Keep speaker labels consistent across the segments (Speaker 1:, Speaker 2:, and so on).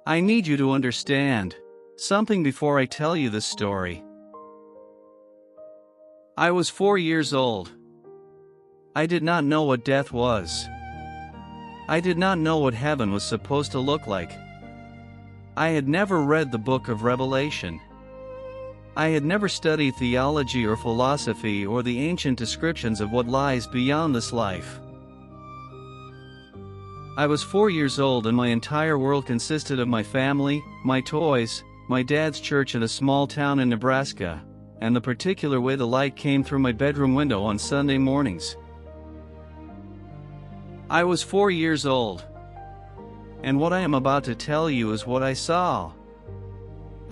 Speaker 1: I need you to understand something before I tell you this story. I was 4 years old. I did not know what death was. I did not know what heaven was supposed to look like. I had never read the book of Revelation. I had never studied theology or philosophy or the ancient descriptions of what lies beyond this life. I was 4 years old and my entire world consisted of my family, my toys, my dad's church in a small town in Nebraska, and the particular way the light came through my bedroom window on Sunday mornings. I was 4 years old. And what I am about to tell you is what I saw.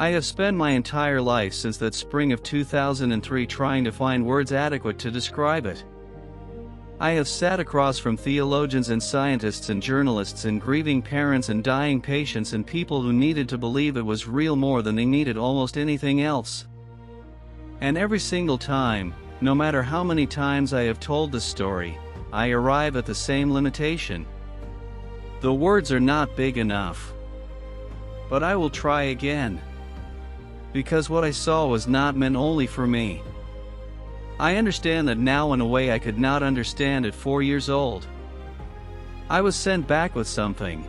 Speaker 1: I have spent my entire life since that spring of 2003 trying to find words adequate to describe it. I have sat across from theologians and scientists and journalists and grieving parents and dying patients and people who needed to believe it was real more than they needed almost anything else. And every single time, no matter how many times I have told this story, I arrive at the same limitation. The words are not big enough. But I will try again. Because what I saw was not meant only for me. I understand that now in a way I could not understand at 4 years old. I was sent back with something.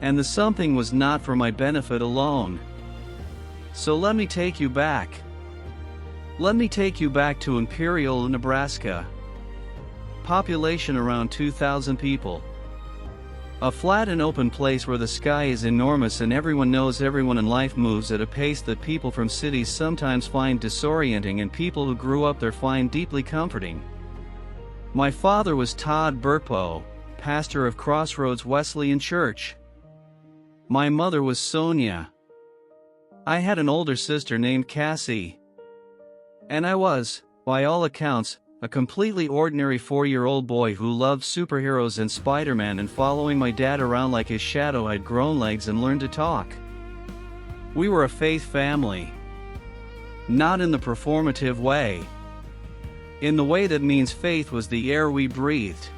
Speaker 1: And the something was not for my benefit alone. So let me take you back. Let me take you back to Imperial, Nebraska. Population around 2,000 people. A flat and open place where the sky is enormous and everyone knows everyone and life moves at a pace that people from cities sometimes find disorienting and people who grew up there find deeply comforting. My father was Colton Burpo, pastor of Crossroads Wesleyan Church. My mother was Sonia. I had an older sister named Cassie. And I was, by all accounts, a completely ordinary 4-year-old boy who loved superheroes and Spider-Man and following my dad around like his shadow. I'd grown legs and learned to talk. We were a faith family. Not in the performative way. In the way that means faith was the air we breathed.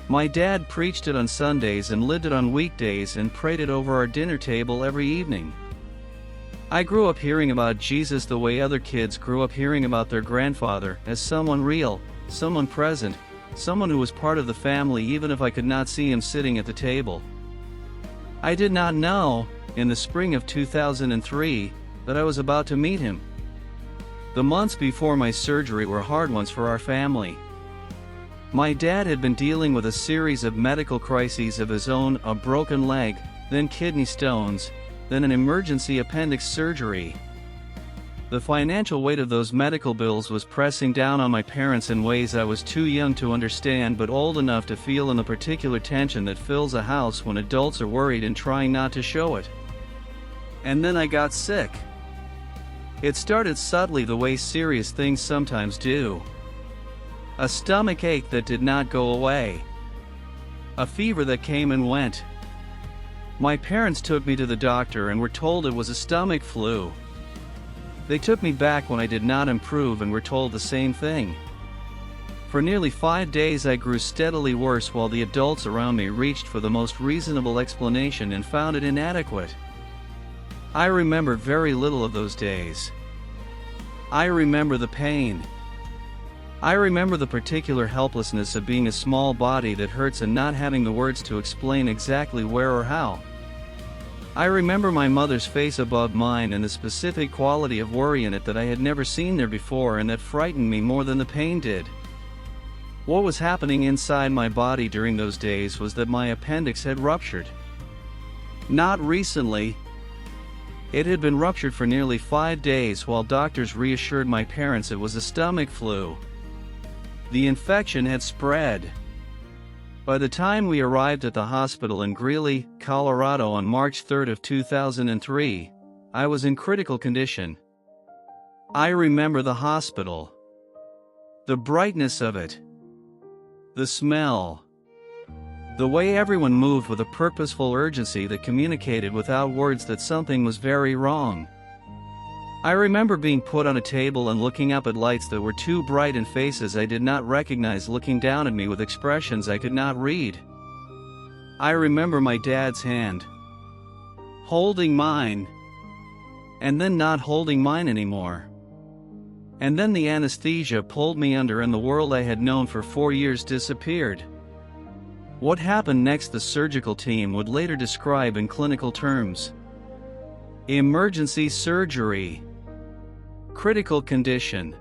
Speaker 1: My dad preached it on Sundays and lived it on weekdays and prayed it over our dinner table every evening. I grew up hearing about Jesus the way other kids grew up hearing about their grandfather, as someone real, someone present, someone who was part of the family even if I could not see him sitting at the table. I did not know, in the spring of 2003, that I was about to meet him. The months before my surgery were hard ones for our family. My dad had been dealing with a series of medical crises of his own, a broken leg, then kidney stones, then an emergency appendix surgery. The financial weight of those medical bills was pressing down on my parents in ways I was too young to understand but old enough to feel in the particular tension that fills a house when adults are worried and trying not to show it. And then I got sick. It started subtly the way serious things sometimes do. A stomach ache that did not go away. A fever that came and went. My parents took me to the doctor and were told it was a stomach flu. They took me back when I did not improve and were told the same thing. For nearly 5 days I grew steadily worse while the adults around me reached for the most reasonable explanation and found it inadequate. I remember very little of those days. I remember the pain. I remember the particular helplessness of being a small body that hurts and not having the words to explain exactly where or how. I remember my mother's face above mine and the specific quality of worry in it that I had never seen there before and that frightened me more than the pain did. What was happening inside my body during those days was that my appendix had ruptured. Not recently. It had been ruptured for nearly 5 days while doctors reassured my parents it was a stomach flu. The infection had spread. By the time we arrived at the hospital in Greeley, Colorado on March 3 of 2003, I was in critical condition. I remember the hospital. The brightness of it. The smell. The way everyone moved with a purposeful urgency that communicated without words that something was very wrong. I remember being put on a table and looking up at lights that were too bright and faces I did not recognize looking down at me with expressions I could not read. I remember my dad's hand. holding mine, and then not holding mine anymore. And then the anesthesia pulled me under and the world I had known for 4 years disappeared. What happened next the surgical team would later describe in clinical terms. Emergency surgery. Critical condition.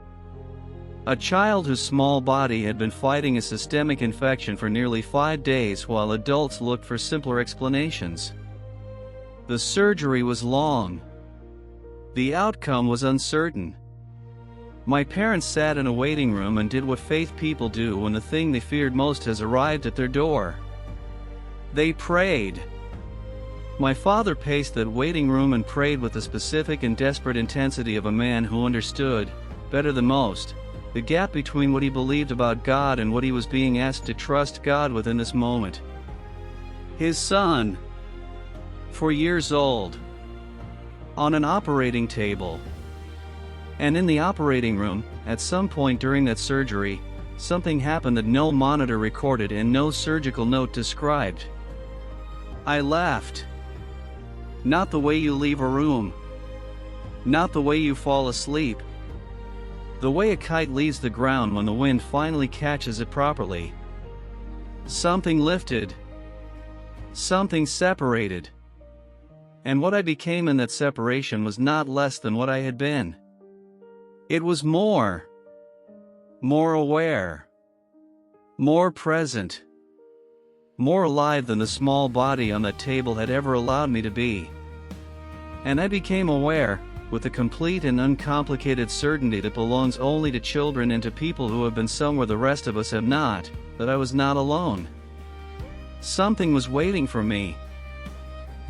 Speaker 1: A child whose small body had been fighting a systemic infection for nearly 5 days while adults looked for simpler explanations. The surgery was long. The outcome was uncertain. My parents sat in a waiting room and did what faith people do when the thing they feared most has arrived at their door. They prayed. My father paced that waiting room and prayed with the specific and desperate intensity of a man who understood, better than most, the gap between what he believed about God and what he was being asked to trust God with in this moment. His son, 4 years old, on an operating table. And in the operating room, at some point during that surgery, something happened that no monitor recorded and no surgical note described. I laughed. Not the way you leave a room. Not the way you fall asleep. The way a kite leaves the ground when the wind finally catches it properly. Something lifted. Something separated. And what I became in that separation was not less than what I had been. It was more aware, more present, more alive than the small body on that table had ever allowed me to be. And I became aware, with the complete and uncomplicated certainty that belongs only to children and to people who have been somewhere the rest of us have not, that I was not alone. Something was waiting for me.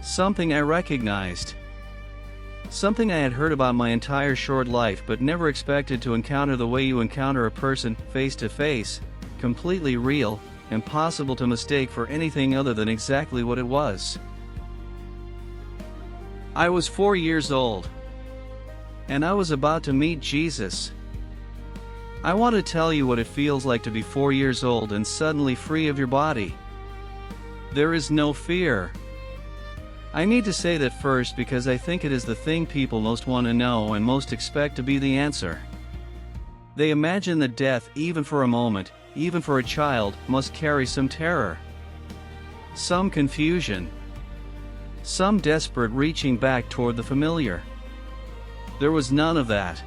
Speaker 1: Something I recognized. Something I had heard about my entire short life but never expected to encounter the way you encounter a person, face to face, completely real, impossible to mistake for anything other than exactly what it was. I was 4 years old. And I was about to meet Jesus. I want to tell you what it feels like to be 4 years old and suddenly free of your body. There is no fear. I need to say that first because I think it is the thing people most want to know and most expect to be the answer. They imagine that death, even for a moment, even for a child, must carry some terror, some confusion, some desperate reaching back toward the familiar. There was none of that.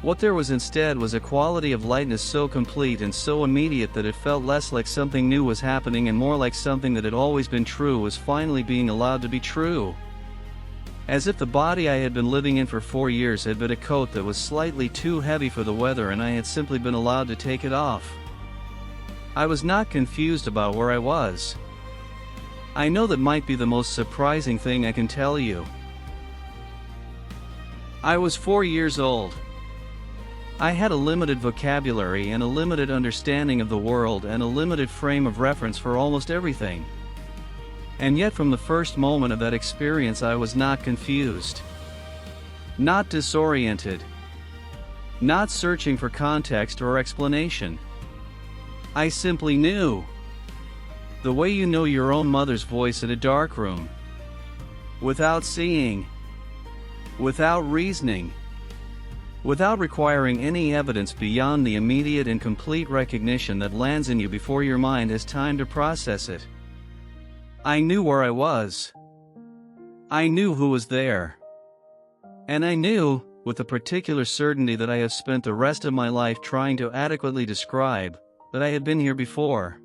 Speaker 1: What there was instead was a quality of lightness so complete and so immediate that it felt less like something new was happening and more like something that had always been true was finally being allowed to be true. As if the body I had been living in for 4 years had been a coat that was slightly too heavy for the weather and I had simply been allowed to take it off. I was not confused about where I was. I know that might be the most surprising thing I can tell you. I was 4 years old. I had a limited vocabulary and a limited understanding of the world and a limited frame of reference for almost everything. And yet from the first moment of that experience I was not confused. Not disoriented. Not searching for context or explanation. I simply knew. The way you know your own mother's voice in a dark room. Without seeing. Without reasoning. Without requiring any evidence beyond the immediate and complete recognition that lands in you before your mind has time to process it. I knew where I was. I knew who was there. And I knew, with a particular certainty that I have spent the rest of my life trying to adequately describe, that I had been here before.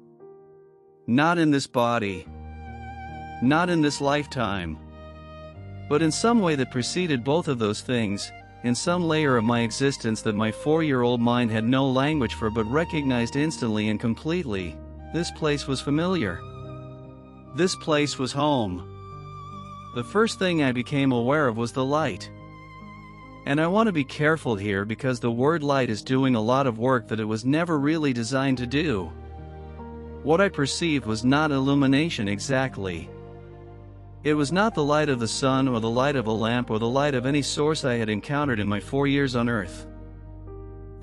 Speaker 1: Not in this body. Not in this lifetime. But in some way that preceded both of those things, in some layer of my existence that my 4-year-old mind had no language for but recognized instantly and completely, this place was familiar. This place was home. The first thing I became aware of was the light. And I want to be careful here because the word light is doing a lot of work that it was never really designed to do. What I perceived was not illumination exactly. It was not the light of the sun or the light of a lamp or the light of any source I had encountered in my 4 years on earth.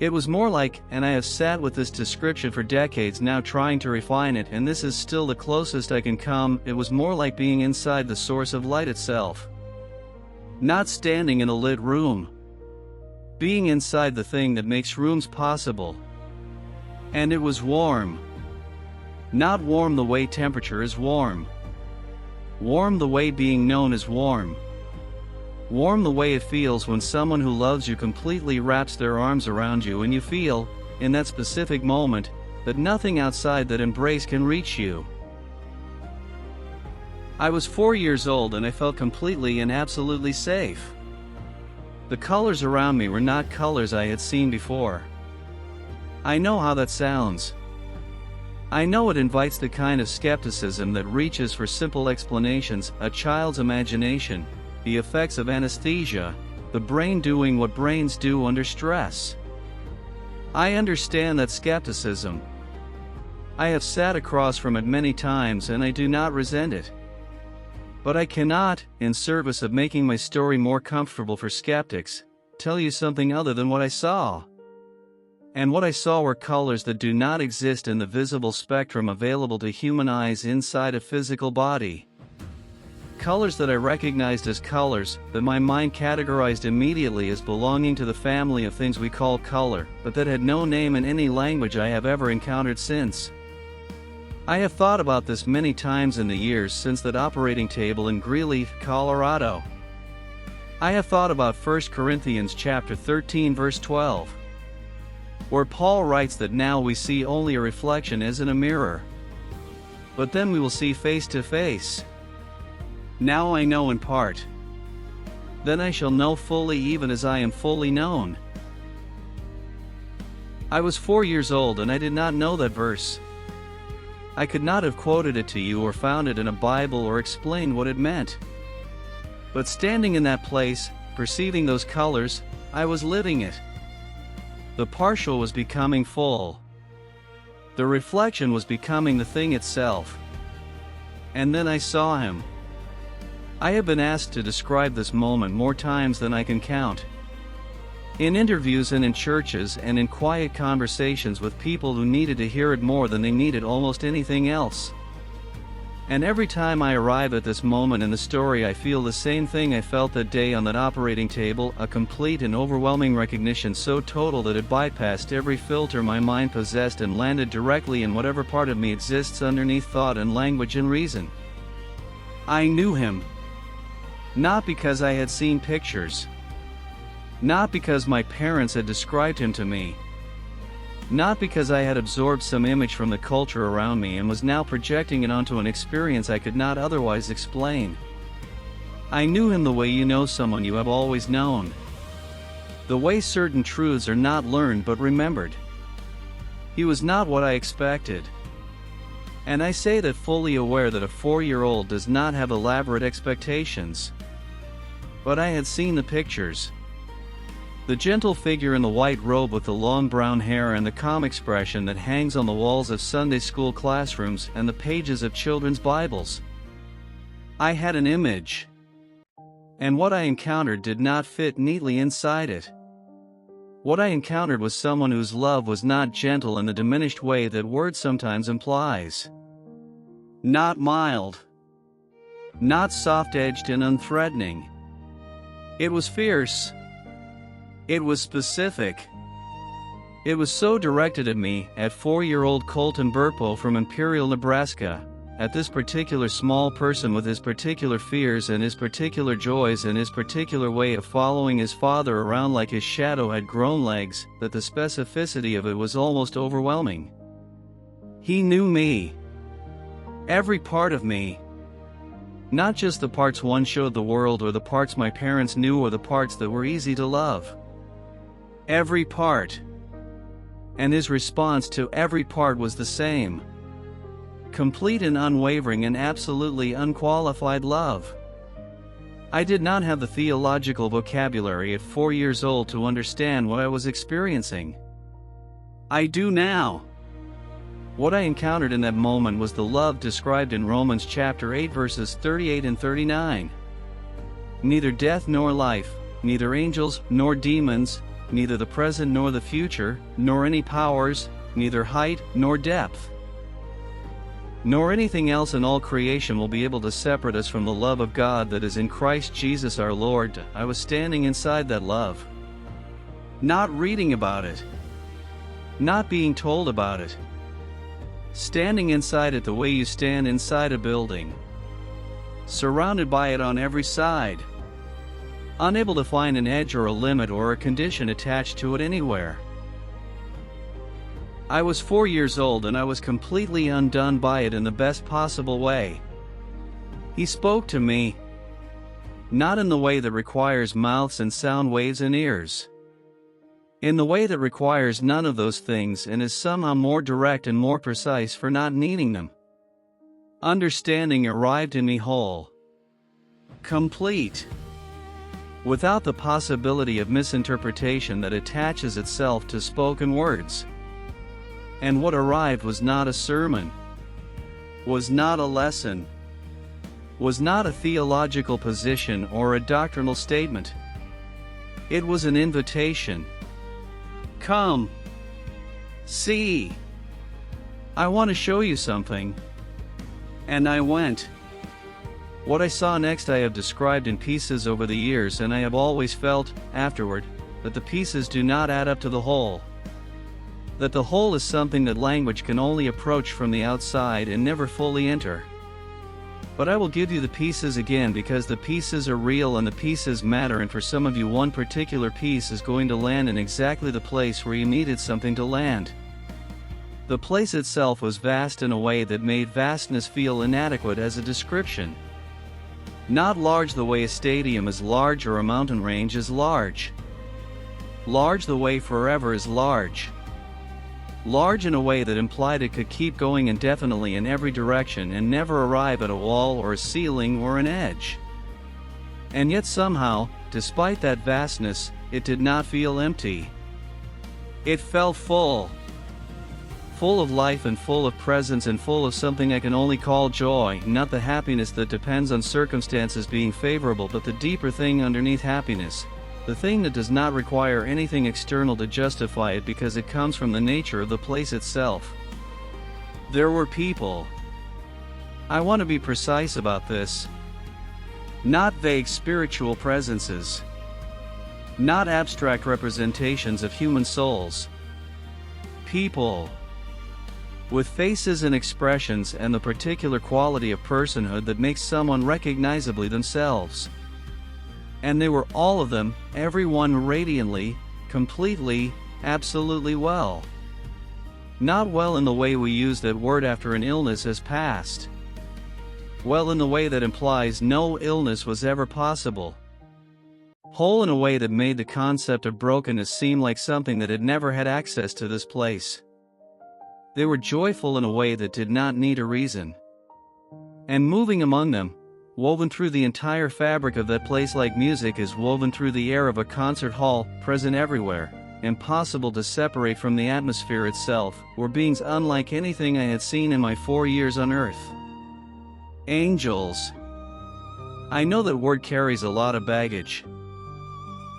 Speaker 1: It was more like, and I have sat with this description for decades now trying to refine it, and this is still the closest I can come, it was more like being inside the source of light itself. Not standing in a lit room. Being inside the thing that makes rooms possible. And it was warm. Not warm the way temperature is warm. Warm the way being known is warm. Warm the way it feels when someone who loves you completely wraps their arms around you and you feel, in that specific moment, that nothing outside that embrace can reach you. I was 4 years old and I felt completely and absolutely safe. The colors around me were not colors I had seen before. I know how that sounds. I know it invites the kind of skepticism that reaches for simple explanations, a child's imagination, the effects of anesthesia, the brain doing what brains do under stress. I understand that skepticism. I have sat across from it many times and I do not resent it. But I cannot, in service of making my story more comfortable for skeptics, tell you something other than what I saw. And what I saw were colors that do not exist in the visible spectrum available to human eyes inside a physical body. Colors that I recognized as colors, that my mind categorized immediately as belonging to the family of things we call color, but that had no name in any language I have ever encountered since. I have thought about this many times in the years since that operating table in Greeley, Colorado. I have thought about 1 Corinthians chapter 13 verse 12, where Paul writes that now we see only a reflection as in a mirror, but then we will see face to face. Now I know in part. Then I shall know fully even as I am fully known. I was 4 years old and I did not know that verse. I could not have quoted it to you or found it in a Bible or explained what it meant. But standing in that place, perceiving those colors, I was living it. The partial was becoming full. The reflection was becoming the thing itself. And then I saw him. I have been asked to describe this moment more times than I can count. In interviews and in churches and in quiet conversations with people who needed to hear it more than they needed almost anything else. And every time I arrive at this moment in the story I feel the same thing I felt that day on that operating table, a complete and overwhelming recognition so total that it bypassed every filter my mind possessed and landed directly in whatever part of me exists underneath thought and language and reason. I knew him. Not because I had seen pictures. Not because my parents had described him to me. Not because I had absorbed some image from the culture around me and was now projecting it onto an experience I could not otherwise explain. I knew him the way you know someone you have always known. The way certain truths are not learned but remembered. He was not what I expected. And I say that fully aware that a 4-year-old does not have elaborate expectations. But I had seen the pictures. The gentle figure in the white robe with the long brown hair and the calm expression that hangs on the walls of Sunday school classrooms and the pages of children's Bibles. I had an image. And what I encountered did not fit neatly inside it. What I encountered was someone whose love was not gentle in the diminished way that word sometimes implies. Not mild. Not soft-edged and unthreatening. It was fierce. It was specific. It was so directed at me, at 4-year-old Colton Burpo from Imperial, Nebraska, at this particular small person with his particular fears and his particular joys and his particular way of following his father around like his shadow had grown legs, that the specificity of it was almost overwhelming. He knew me. Every part of me. Not just the parts one showed the world or the parts my parents knew or the parts that were easy to love. Every part. And his response to every part was the same. Complete and unwavering and absolutely unqualified love. I did not have the theological vocabulary at 4 years old to understand what I was experiencing. I do now. What I encountered in that moment was the love described in Romans chapter 8 verses 38 and 39. Neither death nor life, neither angels nor demons, neither the present nor the future, nor any powers, neither height nor depth, nor anything else in all creation will be able to separate us from the love of God that is in Christ Jesus our Lord. I was standing inside that love. Not reading about it. Not being told about it. Standing inside it the way you stand inside a building. Surrounded by it on every side. Unable to find an edge or a limit or a condition attached to it anywhere. I was 4 years old and I was completely undone by it in the best possible way. He spoke to me, not in the way that requires mouths and sound waves and ears. In the way that requires none of those things and is somehow more direct and more precise for not needing them. Understanding arrived in me whole. Complete. Without the possibility of misinterpretation that attaches itself to spoken words. And what arrived was not a sermon, was not a lesson, was not a theological position or a doctrinal statement. It was an invitation. Come. See. I want to show you something. And I went. What I saw next I have described in pieces over the years, and I have always felt, afterward, that the pieces do not add up to the whole. That the whole is something that language can only approach from the outside and never fully enter. But I will give you the pieces again because the pieces are real and the pieces matter, and for some of you one particular piece is going to land in exactly the place where you needed something to land. The place itself was vast in a way that made vastness feel inadequate as a description. Not large the way a stadium is large or a mountain range is large. Large the way forever is large. Large in a way that implied it could keep going indefinitely in every direction and never arrive at a wall or a ceiling or an edge. And yet somehow, despite that vastness, it did not feel empty. It felt full. Full of life and full of presence and full of something I can only call joy, not the happiness that depends on circumstances being favorable, but the deeper thing underneath happiness. The thing that does not require anything external to justify it because it comes from the nature of the place itself. There were people. I want to be precise about this. Not vague spiritual presences. Not abstract representations of human souls. People. With faces and expressions and the particular quality of personhood that makes someone recognizably themselves. And they were all of them, every one radiantly, completely, absolutely well. Not well in the way we use that word after an illness has passed. Well in the way that implies no illness was ever possible. Whole in a way that made the concept of brokenness seem like something that had never had access to this place. They were joyful in a way that did not need a reason. And moving among them, woven through the entire fabric of that place like music is woven through the air of a concert hall, present everywhere, impossible to separate from the atmosphere itself, were beings unlike anything I had seen in my 4 years on earth. Angels. I know that word carries a lot of baggage.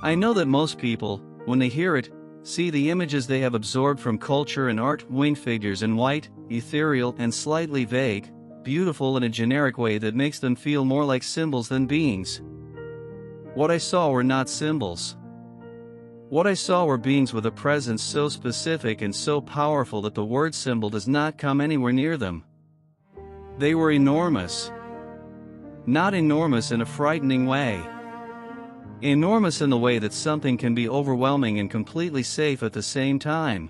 Speaker 1: I know that most people, when they hear it, see the images they have absorbed from culture and art, winged figures in white, ethereal and slightly vague, beautiful in a generic way that makes them feel more like symbols than beings. What I saw were not symbols. What I saw were beings with a presence so specific and so powerful that the word symbol does not come anywhere near them. They were enormous. Not enormous in a frightening way. Enormous in the way that something can be overwhelming and completely safe at the same time.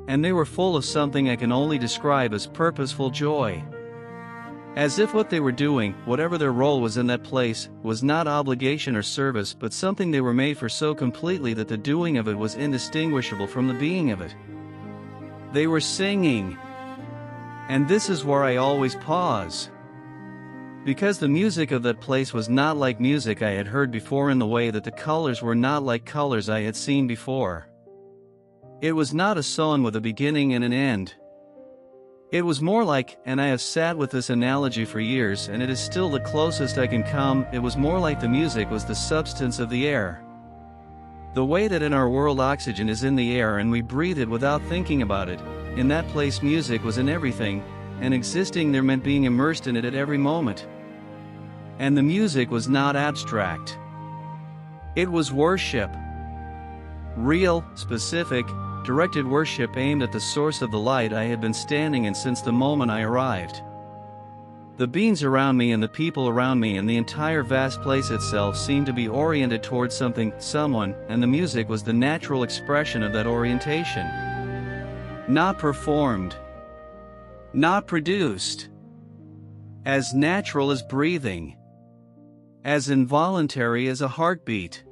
Speaker 1: And they were full of something I can only describe as purposeful joy. As if what they were doing, whatever their role was in that place, was not obligation or service but something they were made for so completely that the doing of it was indistinguishable from the being of it. They were singing. And this is where I always pause. Because the music of that place was not like music I had heard before in the way that the colors were not like colors I had seen before. It was not a song with a beginning and an end. It was more like, and I have sat with this analogy for years and it is still the closest I can come, it was more like the music was the substance of the air. The way that in our world oxygen is in the air and we breathe it without thinking about it, in that place music was in everything, and existing there meant being immersed in it at every moment. And the music was not abstract. It was worship. Real, specific, directed worship aimed at the source of the light I had been standing in since the moment I arrived. The beings around me and the people around me and the entire vast place itself seemed to be oriented towards something, someone, and the music was the natural expression of that orientation. Not performed. Not produced. As natural as breathing. As involuntary as a heartbeat.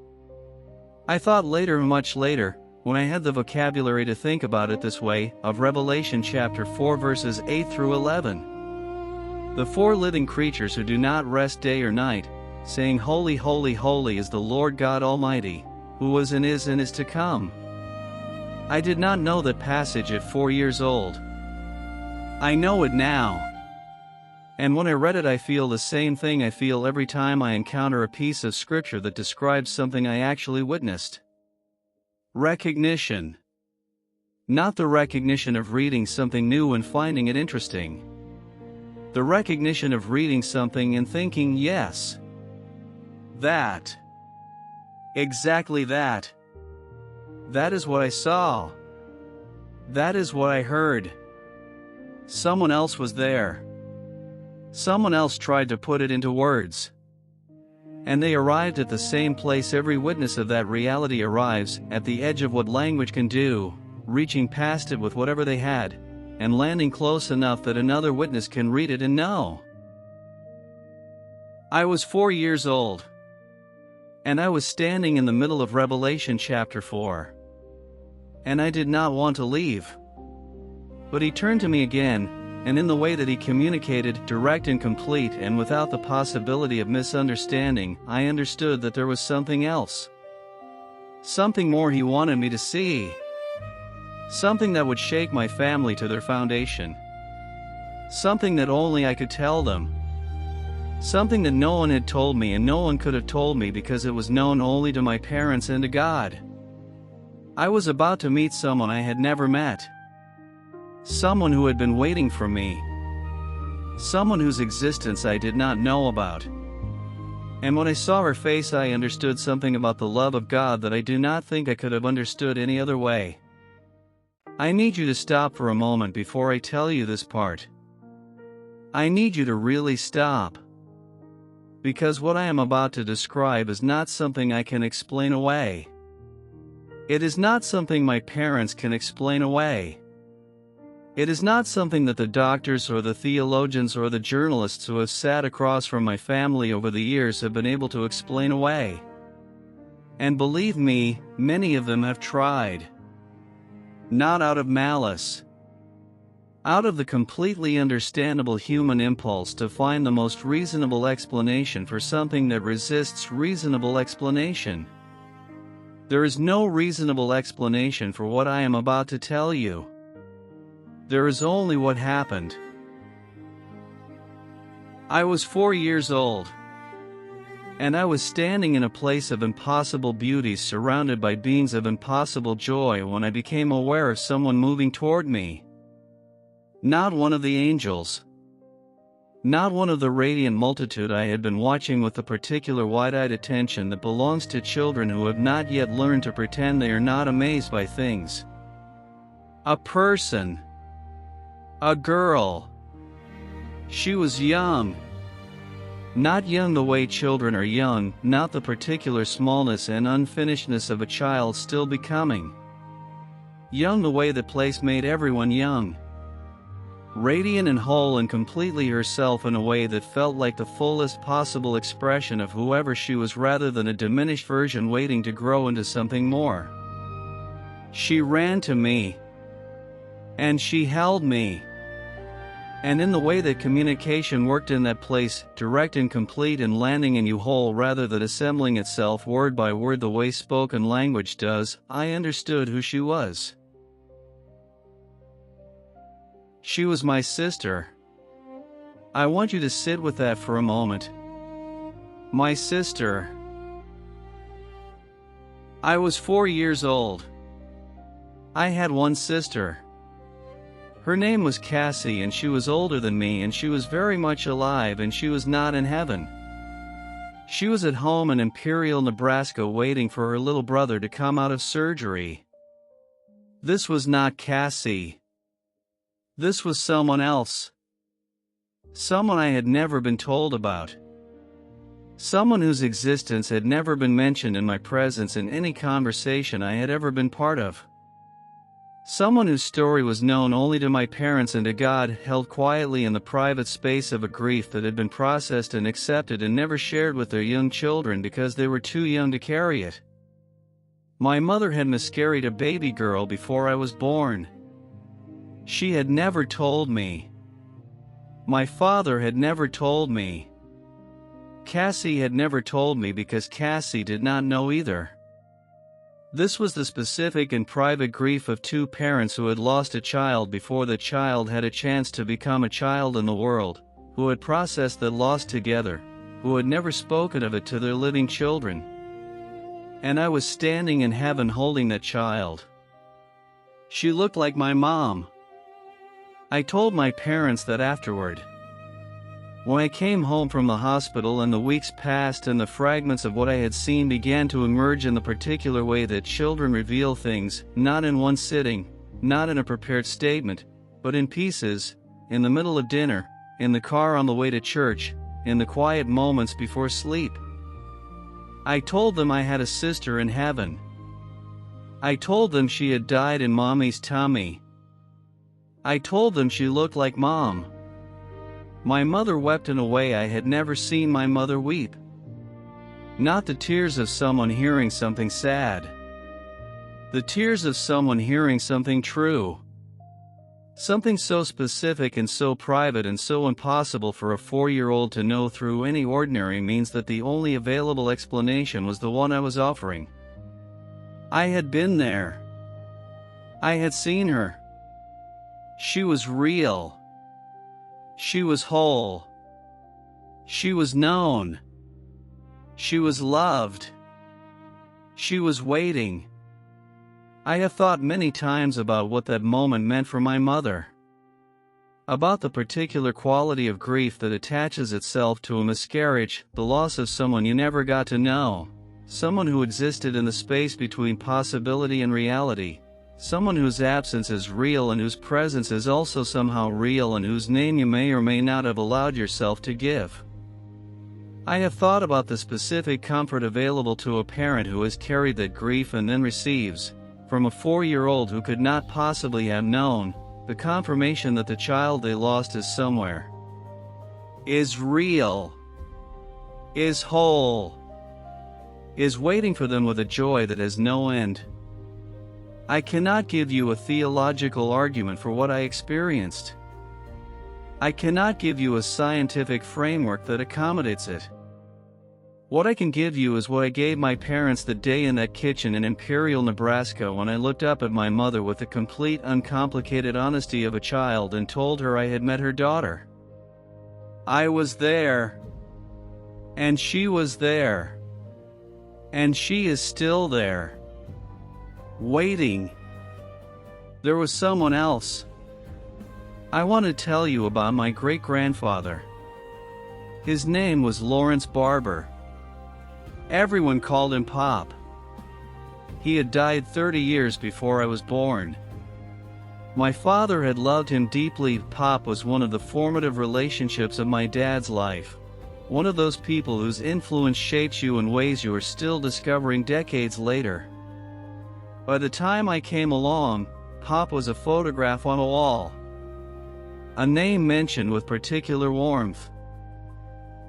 Speaker 1: I thought later, much later, when I had the vocabulary to think about it this way, of Revelation chapter 4 verses 8 through 11. The four living creatures who do not rest day or night, saying, Holy, holy, holy is the Lord God Almighty, who was and is to come. I did not know that passage at 4 years old. I know it now. And when I read it I feel the same thing I feel every time I encounter a piece of scripture that describes something I actually witnessed. Recognition. Not the recognition of reading something new and finding it interesting. The recognition of reading something and thinking, yes. That. Exactly that. That is what I saw. That is what I heard. Someone else was there. Someone else tried to put it into words. And they arrived at the same place every witness of that reality arrives, at the edge of what language can do, reaching past it with whatever they had, and landing close enough that another witness can read it and know. I was 4 years old. And I was standing in the middle of Revelation chapter 4. And I did not want to leave. But he turned to me again, and in the way that he communicated, direct and complete and without the possibility of misunderstanding, I understood that there was something else. Something more he wanted me to see. Something that would shake my family to their foundation. Something that only I could tell them. Something that no one had told me and no one could have told me because it was known only to my parents and to God. I was about to meet someone I had never met. Someone who had been waiting for me. Someone whose existence I did not know about. And when I saw her face I understood something about the love of God that I do not think I could have understood any other way. I need you to stop for a moment before I tell you this part. I need you to really stop. Because what I am about to describe is not something I can explain away. It is not something my parents can explain away. It is not something that the doctors or the theologians or the journalists who have sat across from my family over the years have been able to explain away. And believe me, many of them have tried. Not out of malice. Out of the completely understandable human impulse to find the most reasonable explanation for something that resists reasonable explanation. There is no reasonable explanation for what I am about to tell you. There is only what happened. I was 4 years old. And I was standing in a place of impossible beauty surrounded by beings of impossible joy when I became aware of someone moving toward me. Not one of the angels. Not one of the radiant multitude I had been watching with the particular wide-eyed attention that belongs to children who have not yet learned to pretend they are not amazed by things. A person. A girl. She was young. Not young the way children are young, not the particular smallness and unfinishedness of a child still becoming. Young the way the place made everyone young. Radiant and whole and completely herself in a way that felt like the fullest possible expression of whoever she was rather than a diminished version waiting to grow into something more. She ran to me. And she held me. And in the way that communication worked in that place, direct and complete and landing in you whole rather than assembling itself word by word the way spoken language does, I understood who she was. She was my sister. I want you to sit with that for a moment. My sister. I was 4 years old. I had one sister. Her name was Cassie, and she was older than me, and she was very much alive, and she was not in heaven. She was at home in Imperial, Nebraska, waiting for her little brother to come out of surgery. This was not Cassie. This was someone else. Someone I had never been told about. Someone whose existence had never been mentioned in my presence in any conversation I had ever been part of. Someone whose story was known only to my parents and to God, held quietly in the private space of a grief that had been processed and accepted and never shared with their young children because they were too young to carry it. My mother had miscarried a baby girl before I was born. She had never told me. My father had never told me. Cassie had never told me because Cassie did not know either. This was the specific and private grief of two parents who had lost a child before the child had a chance to become a child in the world, who had processed that loss together, who had never spoken of it to their living children. And I was standing in heaven holding that child. She looked like my mom. I told my parents that afterward. When I came home from the hospital and the weeks passed and the fragments of what I had seen began to emerge in the particular way that children reveal things, not in one sitting, not in a prepared statement, but in pieces, in the middle of dinner, in the car on the way to church, in the quiet moments before sleep. I told them I had a sister in heaven. I told them she had died in Mommy's tummy. I told them she looked like Mom. My mother wept in a way I had never seen my mother weep. Not the tears of someone hearing something sad. The tears of someone hearing something true. Something so specific and so private and so impossible for a 4-year-old to know through any ordinary means that the only available explanation was the one I was offering. I had been there. I had seen her. She was real. She was whole. She was known. She was loved. She was waiting. I have thought many times about what that moment meant for my mother. About the particular quality of grief that attaches itself to a miscarriage, the loss of someone you never got to know, someone who existed in the space between possibility and reality. Someone whose absence is real and whose presence is also somehow real and whose name you may or may not have allowed yourself to give. I have thought about the specific comfort available to a parent who has carried that grief and then receives, from a 4-year-old who could not possibly have known, the confirmation that the child they lost is somewhere, is real, is whole, is waiting for them with a joy that has no end. I cannot give you a theological argument for what I experienced. I cannot give you a scientific framework that accommodates it. What I can give you is what I gave my parents the day in that kitchen in Imperial, Nebraska, when I looked up at my mother with the complete, uncomplicated honesty of a child and told her I had met her daughter. I was there. And she was there. And she is still there. Waiting. There was someone else. I want to tell you about my great-grandfather. His name was Lawrence Barber. Everyone called him Pop. He had died 30 years before I was born. My father had loved him deeply. Pop was one of the formative relationships of my dad's life. One of those people whose influence shapes you in ways you are still discovering decades later. By the time I came along, Pop was a photograph on a wall. A name mentioned with particular warmth.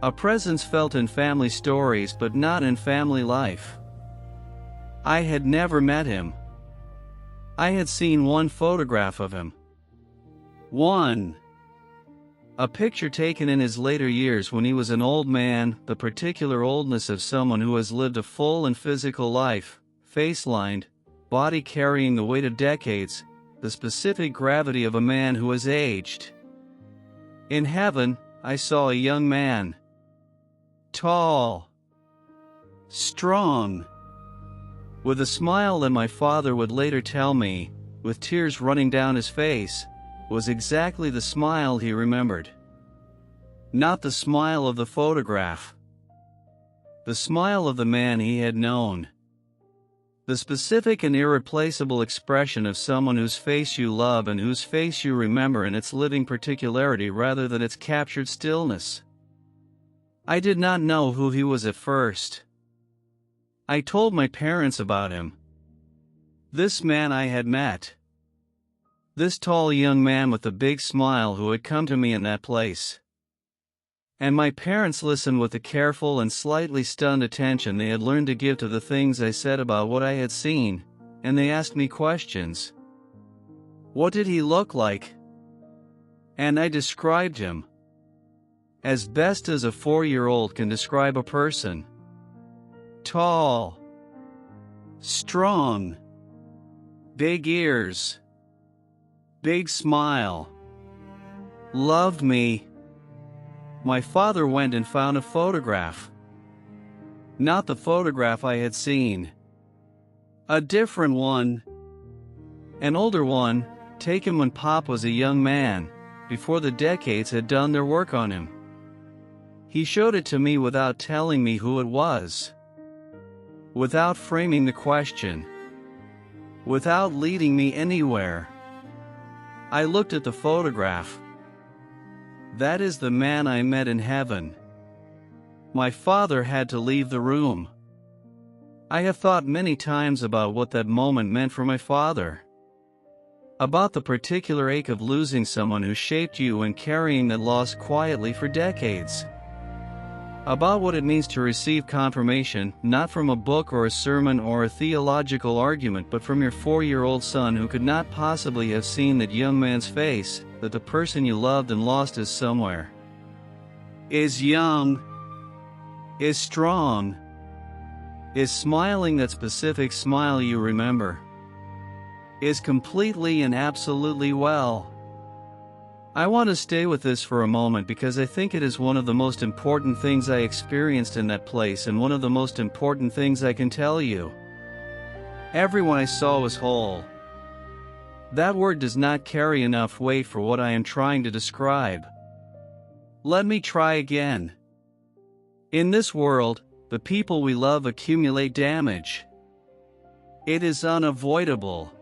Speaker 1: A presence felt in family stories but not in family life. I had never met him. I had seen one photograph of him. One. A picture taken in his later years when he was an old man, the particular oldness of someone who has lived a full and physical life, face-lined, body carrying the weight of decades, the specific gravity of a man who has aged. In heaven, I saw a young man. Tall. Strong. with a smile that my father would later tell me, with tears running down his face, was exactly the smile he remembered. Not the smile of the photograph. The smile of the man he had known. The specific and irreplaceable expression of someone whose face you love and whose face you remember in its living particularity rather than its captured stillness. I did not know who he was at first. I told my parents about him. This man I had met. This tall young man with the big smile who had come to me in that place. And my parents listened with the careful and slightly stunned attention they had learned to give to the things I said about what I had seen, and they asked me questions. What did he look like? And I described him. As best as a 4-year-old can describe a person. Tall. Strong. Big ears. Big smile. Loved me. My father went and found a photograph. Not the photograph I had seen. A different one. An older one, taken when Pop was a young man, before the decades had done their work on him. He showed it to me without telling me who it was. Without framing the question. Without leading me anywhere. I looked at the photograph. That is the man I met in heaven. My father had to leave the room. I have thought many times about what that moment meant for my father. About the particular ache of losing someone who shaped you and carrying that loss quietly for decades. About what it means to receive confirmation, not from a book or a sermon or a theological argument, but from your 4-year-old son who could not possibly have seen that young man's face, that the person you loved and lost is somewhere. Is young. Is strong. Is smiling that specific smile you remember. Is completely and absolutely well. I want to stay with this for a moment because I think it is one of the most important things I experienced in that place and one of the most important things I can tell you. Everyone I saw was whole. That word does not carry enough weight for what I am trying to describe. Let me try again. In this world, the people we love accumulate damage. It is unavoidable.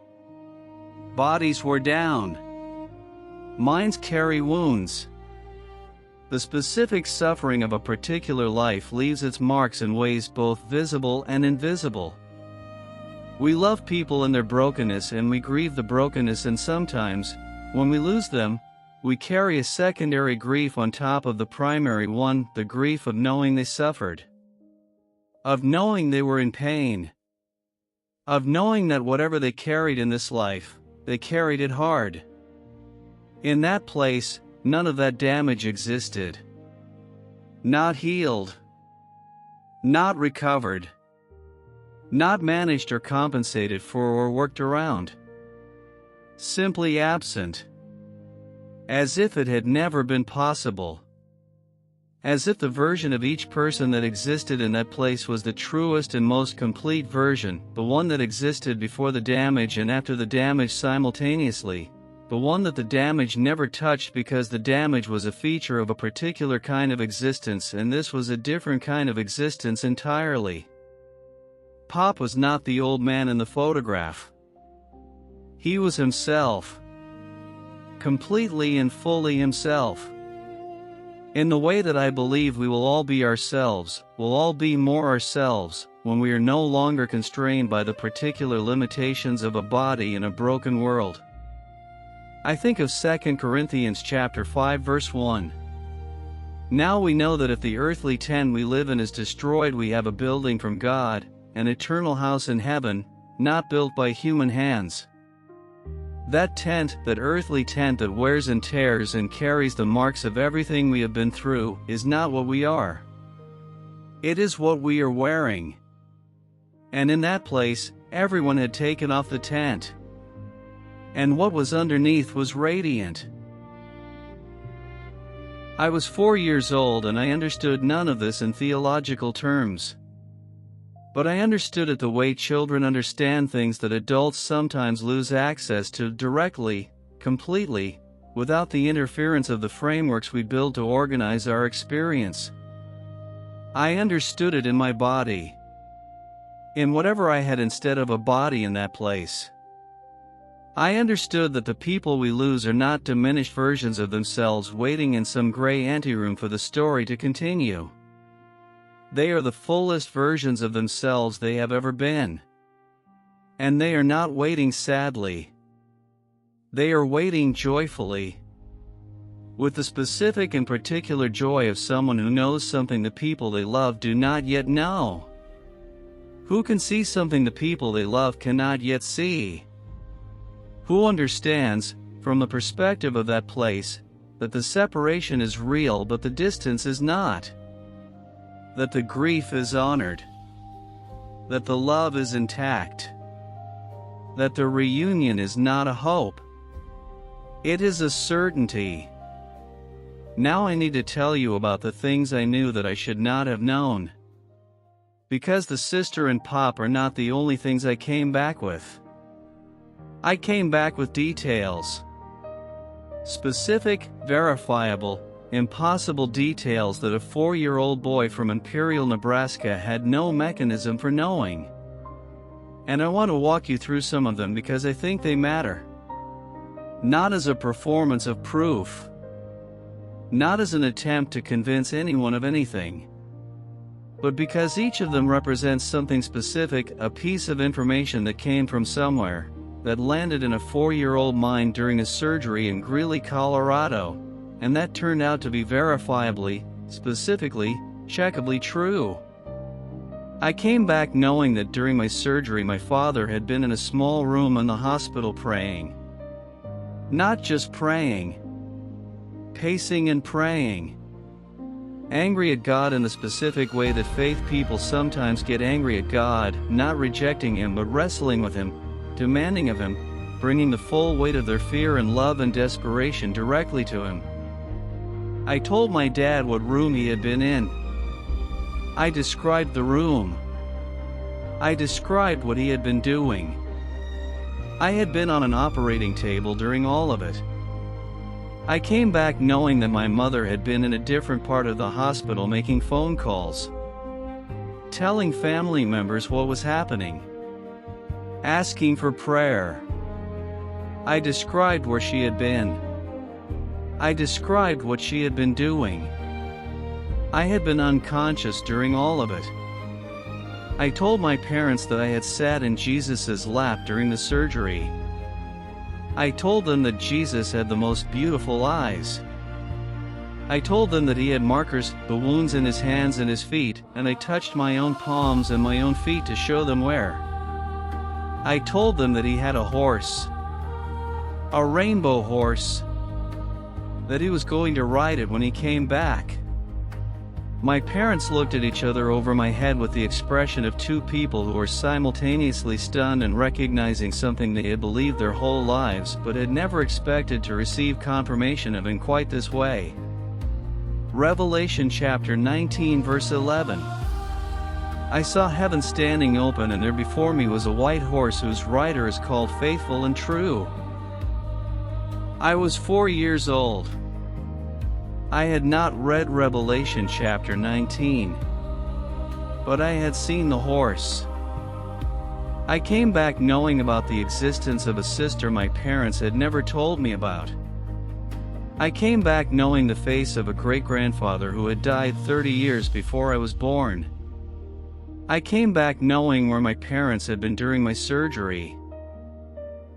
Speaker 1: Bodies were down. Minds carry wounds. The specific suffering of a particular life leaves its marks in ways both visible and invisible. We love people in their brokenness and we grieve the brokenness, and sometimes, when we lose them, we carry a secondary grief on top of the primary one, the grief of knowing they suffered. Of knowing they were in pain. Of knowing that whatever they carried in this life, they carried it hard. In that place, none of that damage existed. Not healed. Not recovered. Not managed or compensated for or worked around. Simply absent. As if it had never been possible. As if the version of each person that existed in that place was the truest and most complete version, the one that existed before the damage and after the damage simultaneously. The one that the damage never touched because the damage was a feature of a particular kind of existence and this was a different kind of existence entirely. Pop was not the old man in the photograph. He was himself. Completely and fully himself. In the way that I believe we will all be ourselves, we'll all be more ourselves, when we are no longer constrained by the particular limitations of a body in a broken world. I think of 2 Corinthians chapter 5 verse 1. Now we know that if the earthly tent we live in is destroyed, we have a building from God, an eternal house in heaven, not built by human hands. That tent, that earthly tent that wears and tears and carries the marks of everything we have been through, is not what we are. It is what we are wearing. And in that place, everyone had taken off the tent. And what was underneath was radiant. I was 4 years old and I understood none of this in theological terms. But I understood it the way children understand things that adults sometimes lose access to directly, completely, without the interference of the frameworks we build to organize our experience. I understood it in my body. In whatever I had instead of a body in that place. I understood that the people we lose are not diminished versions of themselves waiting in some gray anteroom for the story to continue. They are the fullest versions of themselves they have ever been. And they are not waiting sadly. They are waiting joyfully. With the specific and particular joy of someone who knows something the people they love do not yet know. Who can see something the people they love cannot yet see. Who understands, from the perspective of that place, that the separation is real but the distance is not. That the grief is honored. That the love is intact. That the reunion is not a hope. It is a certainty. Now I need to tell you about the things I knew that I should not have known. Because the sister and pop are not the only things I came back with. I came back with details. Specific, verifiable, impossible details that a 4-year-old boy from Imperial, Nebraska had no mechanism for knowing. And I want to walk you through some of them because I think they matter. Not as a performance of proof. Not as an attempt to convince anyone of anything. But because each of them represents something specific, a piece of information that came from somewhere, that landed in a 4-year-old mind during a surgery in Greeley, Colorado, and that turned out to be verifiably, specifically, checkably true. I came back knowing that during my surgery my father had been in a small room in the hospital praying. Not just praying. Pacing and praying. Angry at God in the specific way that faith people sometimes get angry at God, not rejecting Him but wrestling with Him, demanding of Him, bringing the full weight of their fear and love and desperation directly to Him. I told my dad what room he had been in. I described the room. I described what he had been doing. I had been on an operating table during all of it. I came back knowing that my mother had been in a different part of the hospital making phone calls, telling family members what was happening, asking for prayer. I described where she had been. I described what she had been doing. I had been unconscious during all of it. I told my parents that I had sat in Jesus' lap during the surgery. I told them that Jesus had the most beautiful eyes. I told them that He had markers, the wounds in His hands and His feet, and I touched my own palms and my own feet to show them where. I told them that He had a horse. A rainbow horse. That He was going to ride it when He came back. My parents looked at each other over my head with the expression of two people who were simultaneously stunned and recognizing something they had believed their whole lives but had never expected to receive confirmation of in quite this way. Revelation chapter 19 verse 11. I saw heaven standing open, and there before me was a white horse whose rider is called Faithful and True. I was 4 years old. I had not read Revelation chapter 19, but I had seen the horse. I came back knowing about the existence of a sister my parents had never told me about. I came back knowing the face of a great-grandfather who had died 30 years before I was born. I came back knowing where my parents had been during my surgery.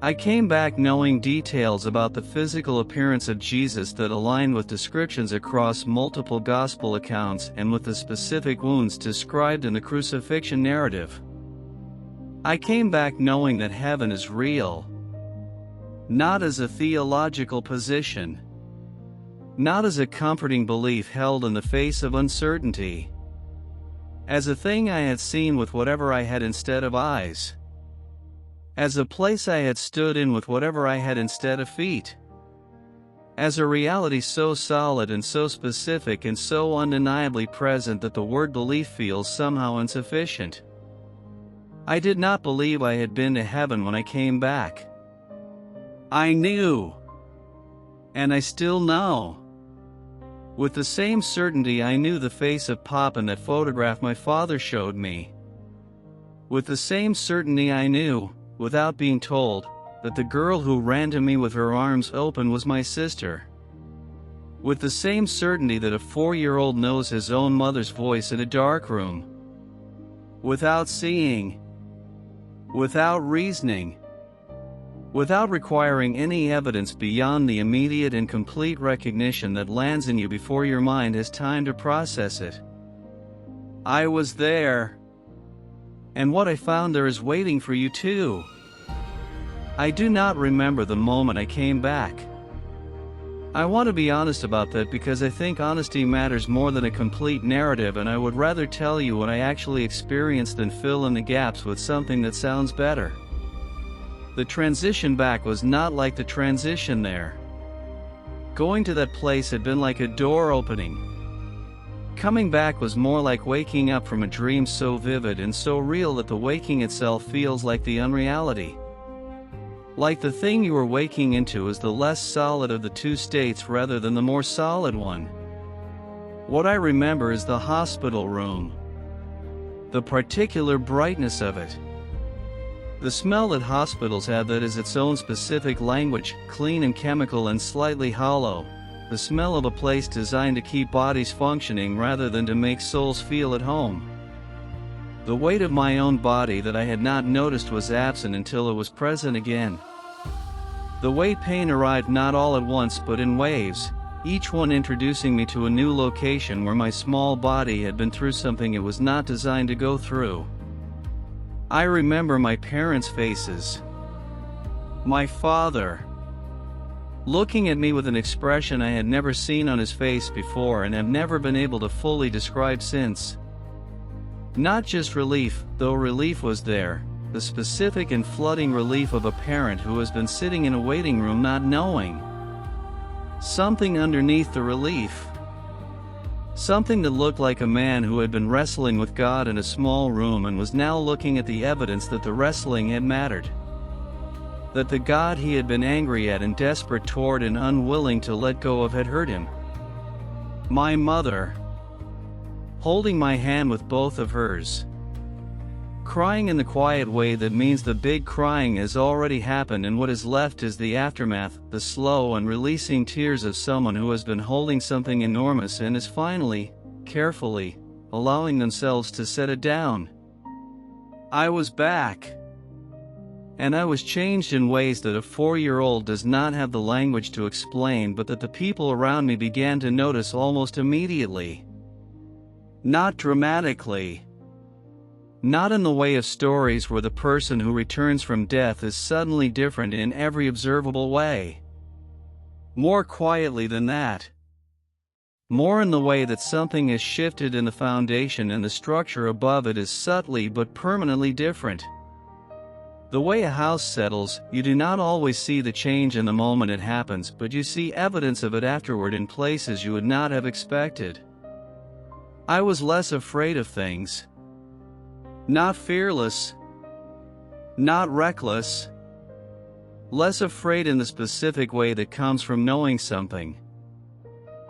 Speaker 1: I came back knowing details about the physical appearance of Jesus that aligned with descriptions across multiple gospel accounts and with the specific wounds described in the crucifixion narrative. I came back knowing that heaven is real. Not as a theological position. Not as a comforting belief held in the face of uncertainty. As a thing I had seen with whatever I had instead of eyes. As a place I had stood in with whatever I had instead of feet. As a reality so solid and so specific and so undeniably present that the word belief feels somehow insufficient. I did not believe I had been to heaven when I came back. I knew. And I still know. With the same certainty I knew the face of Pop in that photograph my father showed me. With the same certainty I knew, without being told, that the girl who ran to me with her arms open was my sister. With the same certainty that a 4-year-old knows his own mother's voice in a dark room. Without seeing. Without reasoning. Without requiring any evidence beyond the immediate and complete recognition that lands in you before your mind has time to process it. I was there. And what I found there is waiting for you too. I do not remember the moment I came back. I want to be honest about that because I think honesty matters more than a complete narrative, and I would rather tell you what I actually experienced than fill in the gaps with something that sounds better. The transition back was not like the transition there. Going to that place had been like a door opening. Coming back was more like waking up from a dream so vivid and so real that the waking itself feels like the unreality. Like the thing you were waking into is the less solid of the two states rather than the more solid one. What I remember is the hospital room. The particular brightness of it. The smell that hospitals have that is its own specific language, clean and chemical and slightly hollow. The smell of a place designed to keep bodies functioning rather than to make souls feel at home. The weight of my own body that I had not noticed was absent until it was present again. The weight pain arrived not all at once but in waves, each one introducing me to a new location where my small body had been through something it was not designed to go through. I remember my parents' faces. My father. Looking at me with an expression I had never seen on his face before and have never been able to fully describe since. Not just relief, though relief was there, the specific and flooding relief of a parent who has been sitting in a waiting room not knowing. Something underneath the relief. Something that looked like a man who had been wrestling with God in a small room and was now looking at the evidence that the wrestling had mattered. That the God he had been angry at and desperate toward and unwilling to let go of had hurt him. My mother. Holding my hand with both of hers. Crying in the quiet way that means the big crying has already happened and what is left is the aftermath, the slow and releasing tears of someone who has been holding something enormous and is finally, carefully, allowing themselves to set it down. I was back. And I was changed in ways that a 4-year-old does not have the language to explain, but that the people around me began to notice almost immediately. Not dramatically. Not in the way of stories where the person who returns from death is suddenly different in every observable way. More quietly than that. More in the way that something has shifted in the foundation and the structure above it is subtly but permanently different. The way a house settles, you do not always see the change in the moment it happens, but you see evidence of it afterward in places you would not have expected. I was less afraid of things. Not fearless. Not reckless. Less afraid in the specific way that comes from knowing something.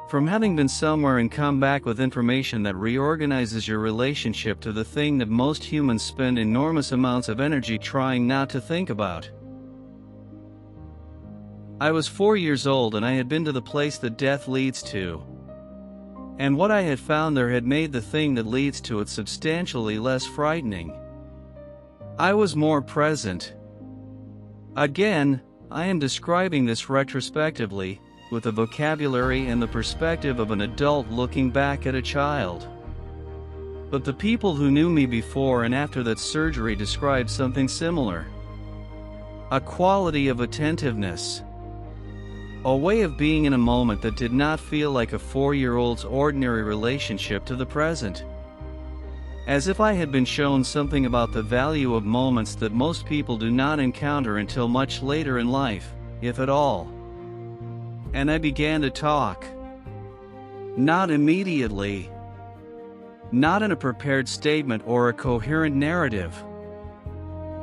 Speaker 1: From having been somewhere and come back with information that reorganizes your relationship to the thing that most humans spend enormous amounts of energy trying not to think about. I was 4 years old and I had been to the place that death leads to. And what I had found there had made the thing that leads to it substantially less frightening. I was more present. Again, I am describing this retrospectively, with the vocabulary and the perspective of an adult looking back at a child. But the people who knew me before and after that surgery described something similar. A quality of attentiveness. A way of being in a moment that did not feel like a 4-year-old's ordinary relationship to the present. As if I had been shown something about the value of moments that most people do not encounter until much later in life, if at all. And I began to talk. Not immediately. Not in a prepared statement or a coherent narrative.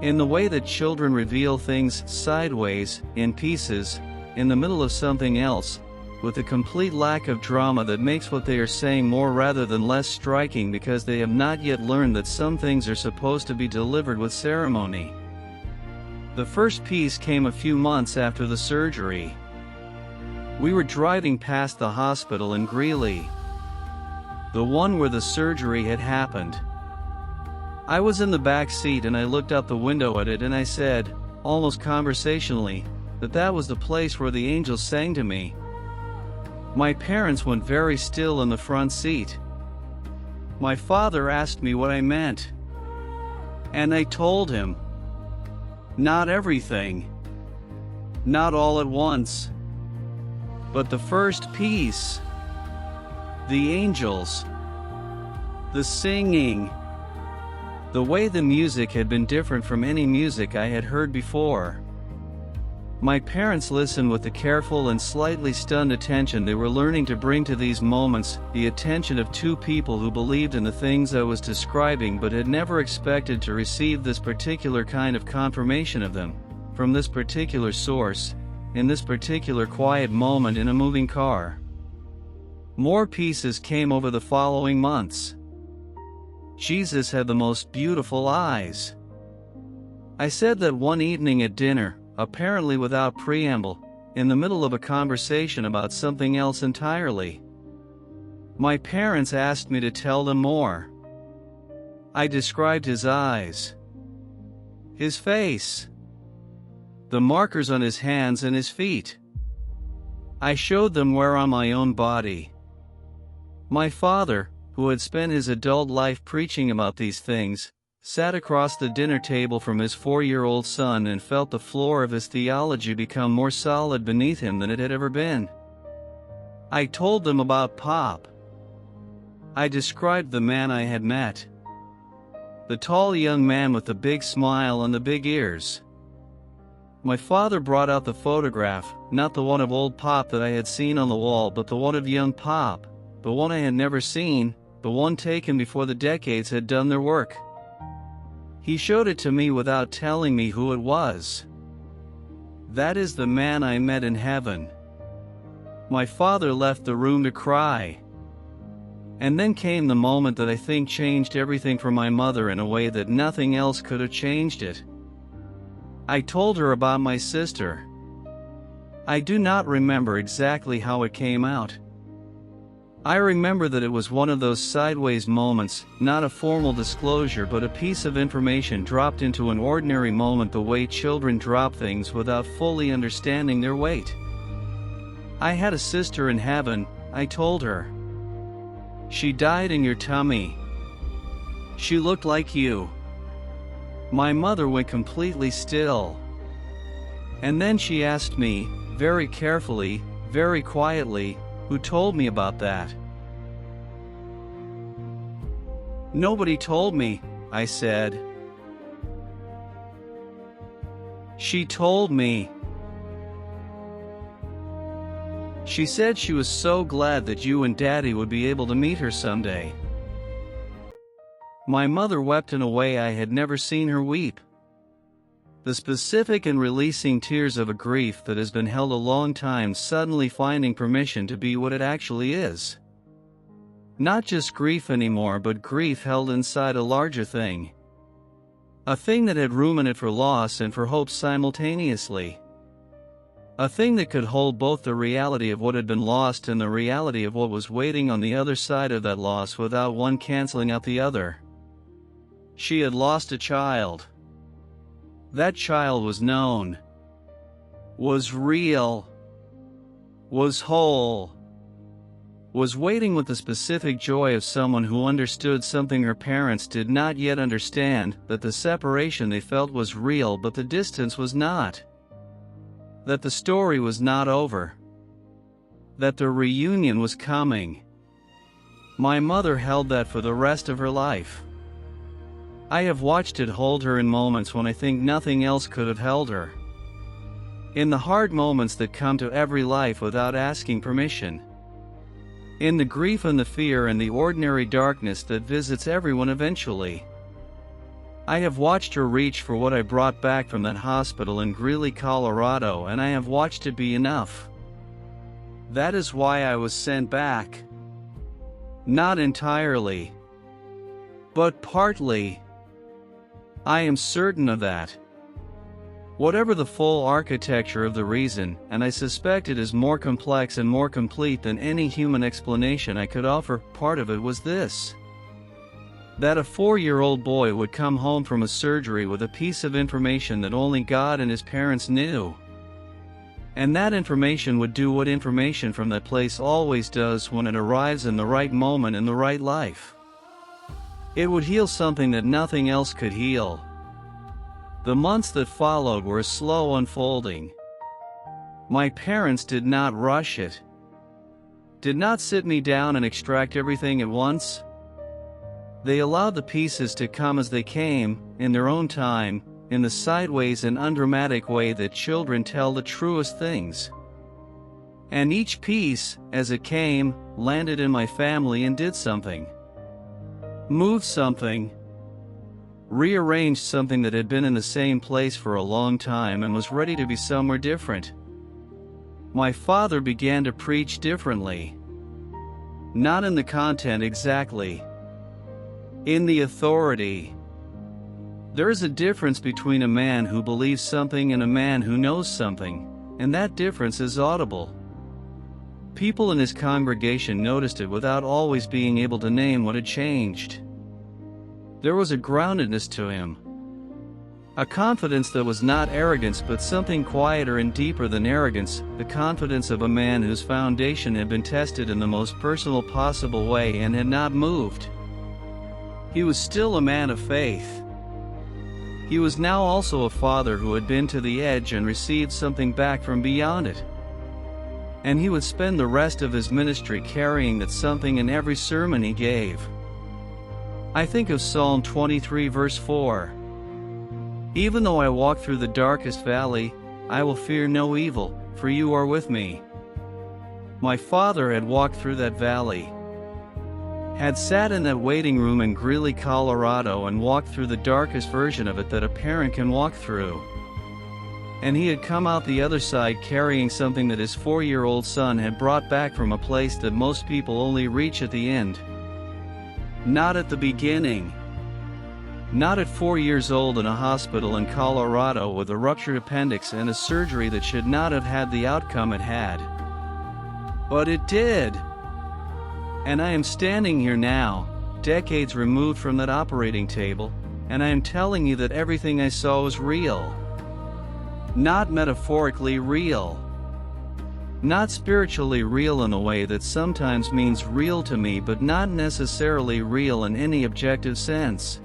Speaker 1: In the way that children reveal things sideways, in pieces, in the middle of something else, with a complete lack of drama that makes what they are saying more rather than less striking because they have not yet learned that some things are supposed to be delivered with ceremony. The first piece came a few months after the surgery. We were driving past the hospital in Greeley, the one where the surgery had happened. I was in the back seat and I looked out the window at it and I said, almost conversationally, that was the place where the angels sang to me. My parents went very still in the front seat. My father asked me what I meant. And I told him. Not everything. Not all at once. But the first piece. The angels. The singing. The way the music had been different from any music I had heard before. My parents listened with the careful and slightly stunned attention they were learning to bring to these moments, the attention of two people who believed in the things I was describing but had never expected to receive this particular kind of confirmation of them, from this particular source, in this particular quiet moment in a moving car. More pieces came over the following months. Jesus had the most beautiful eyes. I said that one evening at dinner, apparently without preamble, in the middle of a conversation about something else entirely. My parents asked me to tell them more. I described his eyes, his face, the markers on his hands and his feet. I showed them where on my own body. My father, who had spent his adult life preaching about these things, sat across the dinner table from his 4-year-old son and felt the floor of his theology become more solid beneath him than it had ever been. I told them about Pop. I described the man I had met. The tall young man with the big smile and the big ears. My father brought out the photograph, not the one of old Pop that I had seen on the wall, but the one of young Pop, the one I had never seen, the one taken before the decades had done their work. He showed it to me without telling me who it was. That is the man I met in heaven. My father left the room to cry. And then came the moment that I think changed everything for my mother in a way that nothing else could have changed it. I told her about my sister. I do not remember exactly how it came out. I remember that it was one of those sideways moments, not a formal disclosure but a piece of information dropped into an ordinary moment the way children drop things without fully understanding their weight. I had a sister in heaven, I told her. She died in your tummy. She looked like you. My mother went completely still. And then she asked me, very carefully, very quietly, who told me about that. Nobody told me, I said. She told me. She said she was so glad that you and Daddy would be able to meet her someday. My mother wept in a way I had never seen her weep. The specific and releasing tears of a grief that has been held a long time suddenly finding permission to be what it actually is. Not just grief anymore, but grief held inside a larger thing. A thing that had room in it for loss and for hope simultaneously. A thing that could hold both the reality of what had been lost and the reality of what was waiting on the other side of that loss without one canceling out the other. She had lost a child. That child was known, was real, was whole, was waiting with the specific joy of someone who understood something her parents did not yet understand, that the separation they felt was real but the distance was not. That the story was not over. That the reunion was coming. My mother held that for the rest of her life. I have watched it hold her in moments when I think nothing else could have held her. In the hard moments that come to every life without asking permission. In the grief and the fear and the ordinary darkness that visits everyone eventually. I have watched her reach for what I brought back from that hospital in Greeley, Colorado, and I have watched it be enough. That is why I was sent back. Not entirely, but partly. I am certain of that. Whatever the full architecture of the reason, and I suspect it is more complex and more complete than any human explanation I could offer, part of it was this: that a 4-year-old boy would come home from a surgery with a piece of information that only God and his parents knew. And that information would do what information from that place always does when it arrives in the right moment in the right life. It would heal something that nothing else could heal. The months that followed were a slow unfolding. My parents did not rush it. Did not sit me down and extract everything at once. They allowed the pieces to come as they came, in their own time, in the sideways and undramatic way that children tell the truest things. And each piece, as it came, landed in my family and did something. Moved something. Rearranged something that had been in the same place for a long time and was ready to be somewhere different. My father began to preach differently. Not in the content exactly. In the authority. There is a difference between a man who believes something and a man who knows something, and that difference is audible. People in his congregation noticed it without always being able to name what had changed. There was a groundedness to him. A confidence that was not arrogance but something quieter and deeper than arrogance, the confidence of a man whose foundation had been tested in the most personal possible way and had not moved. He was still a man of faith. He was now also a father who had been to the edge and received something back from beyond it. And he would spend the rest of his ministry carrying that something in every sermon he gave. I think of Psalm 23 verse 4. Even though I walk through the darkest valley, I will fear no evil, for you are with me. My father had walked through that valley. Had sat in that waiting room in Greeley, Colorado and walked through the darkest version of it that a parent can walk through. And he had come out the other side carrying something that his 4-year-old son had brought back from a place that most people only reach at the end. Not at the beginning. Not at 4 years old in a hospital in Colorado with a ruptured appendix and a surgery that should not have had the outcome it had. But it did. And I am standing here now, decades removed from that operating table, and I am telling you that everything I saw was real. Not metaphorically real. Not spiritually real in a way that sometimes means real to me but not necessarily real in any objective sense.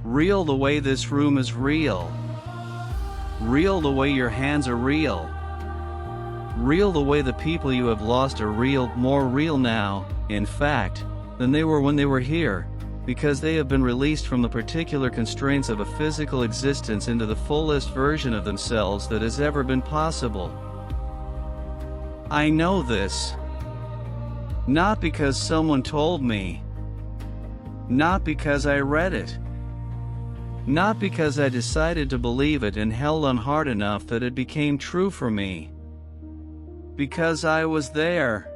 Speaker 1: Real the way this room is real. Real the way your hands are real. Real the way the people you have lost are real, more real now, in fact, than they were when they were here, because they have been released from the particular constraints of a physical existence into the fullest version of themselves that has ever been possible. I know this. Not because someone told me. Not because I read it. Not because I decided to believe it and held on hard enough that it became true for me. Because I was there.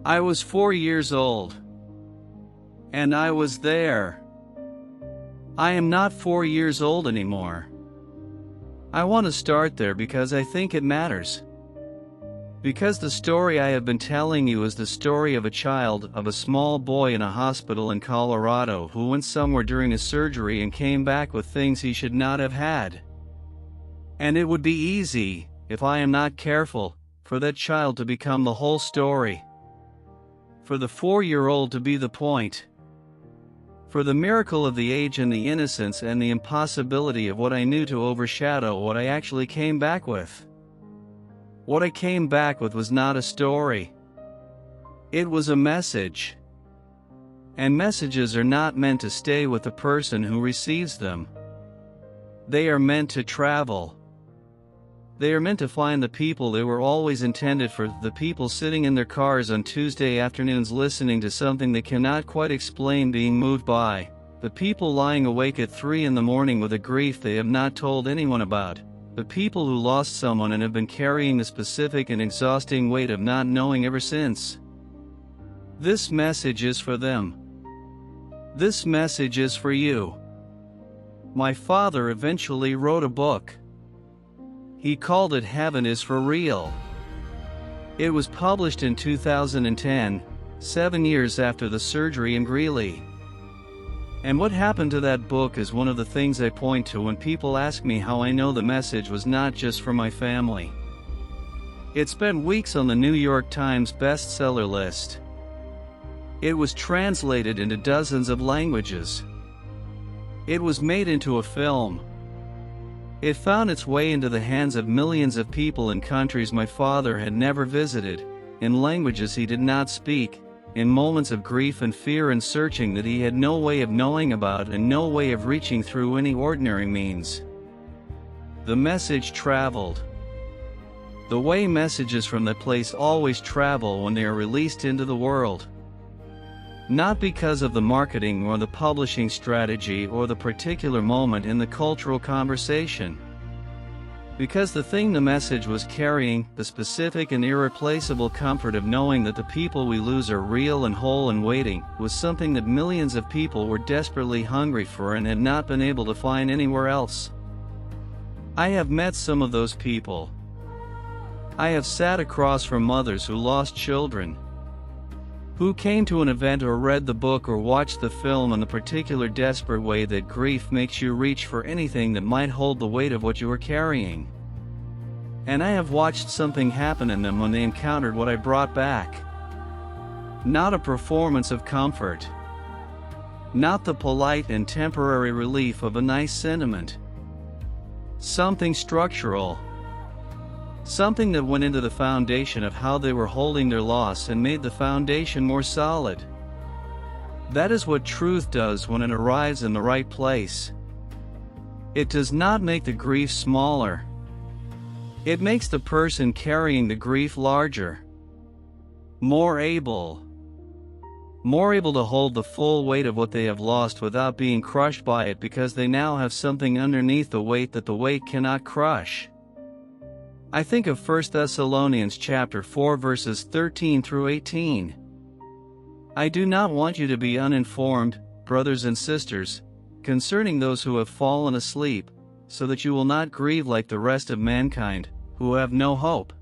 Speaker 1: I was 4 years old. And I was there. I am not 4 years old anymore. I want to start there because I think it matters. Because the story I have been telling you is the story of a child, of a small boy in a hospital in Colorado who went somewhere during a surgery and came back with things he should not have had. And it would be easy, if I am not careful, for that child to become the whole story. For the 4-year-old to be the point. For the miracle of the age and the innocence and the impossibility of what I knew to overshadow what I actually came back with. What I came back with was not a story. It was a message. And messages are not meant to stay with the person who receives them. They are meant to travel. They are meant to find the people they were always intended for, the people sitting in their cars on Tuesday afternoons listening to something they cannot quite explain, being moved by, the people lying awake at 3 in the morning with a grief they have not told anyone about, the people who lost someone and have been carrying the specific and exhausting weight of not knowing ever since. This message is for them. This message is for you. My father eventually wrote a book. He called it Heaven is for Real. It was published in 2010, 7 years after the surgery in Greeley. And what happened to that book is one of the things I point to when people ask me how I know the message was not just for my family. It spent weeks on the New York Times bestseller list. It was translated into dozens of languages. It was made into a film. It found its way into the hands of millions of people in countries my father had never visited, in languages he did not speak, in moments of grief and fear and searching that he had no way of knowing about and no way of reaching through any ordinary means. The message traveled. The way messages from that place always travel when they are released into the world. Not because of the marketing or the publishing strategy or the particular moment in the cultural conversation. Because the thing the message was carrying, the specific and irreplaceable comfort of knowing that the people we lose are real and whole and waiting, was something that millions of people were desperately hungry for and had not been able to find anywhere else. I have met some of those people. I have sat across from mothers who lost children, who came to an event or read the book or watched the film in the particular desperate way that grief makes you reach for anything that might hold the weight of what you are carrying. And I have watched something happen in them when they encountered what I brought back. Not a performance of comfort. Not the polite and temporary relief of a nice sentiment. Something structural. Something that went into the foundation of how they were holding their loss and made the foundation more solid. That is what truth does when it arrives in the right place. It does not make the grief smaller. It makes the person carrying the grief larger. More able to hold the full weight of what they have lost without being crushed by it, because they now have something underneath the weight that the weight cannot crush. I think of 1 Thessalonians chapter 4 verses 13 through 18. I do not want you to be uninformed, brothers and sisters, concerning those who have fallen asleep, so that you will not grieve like the rest of mankind, who have no hope.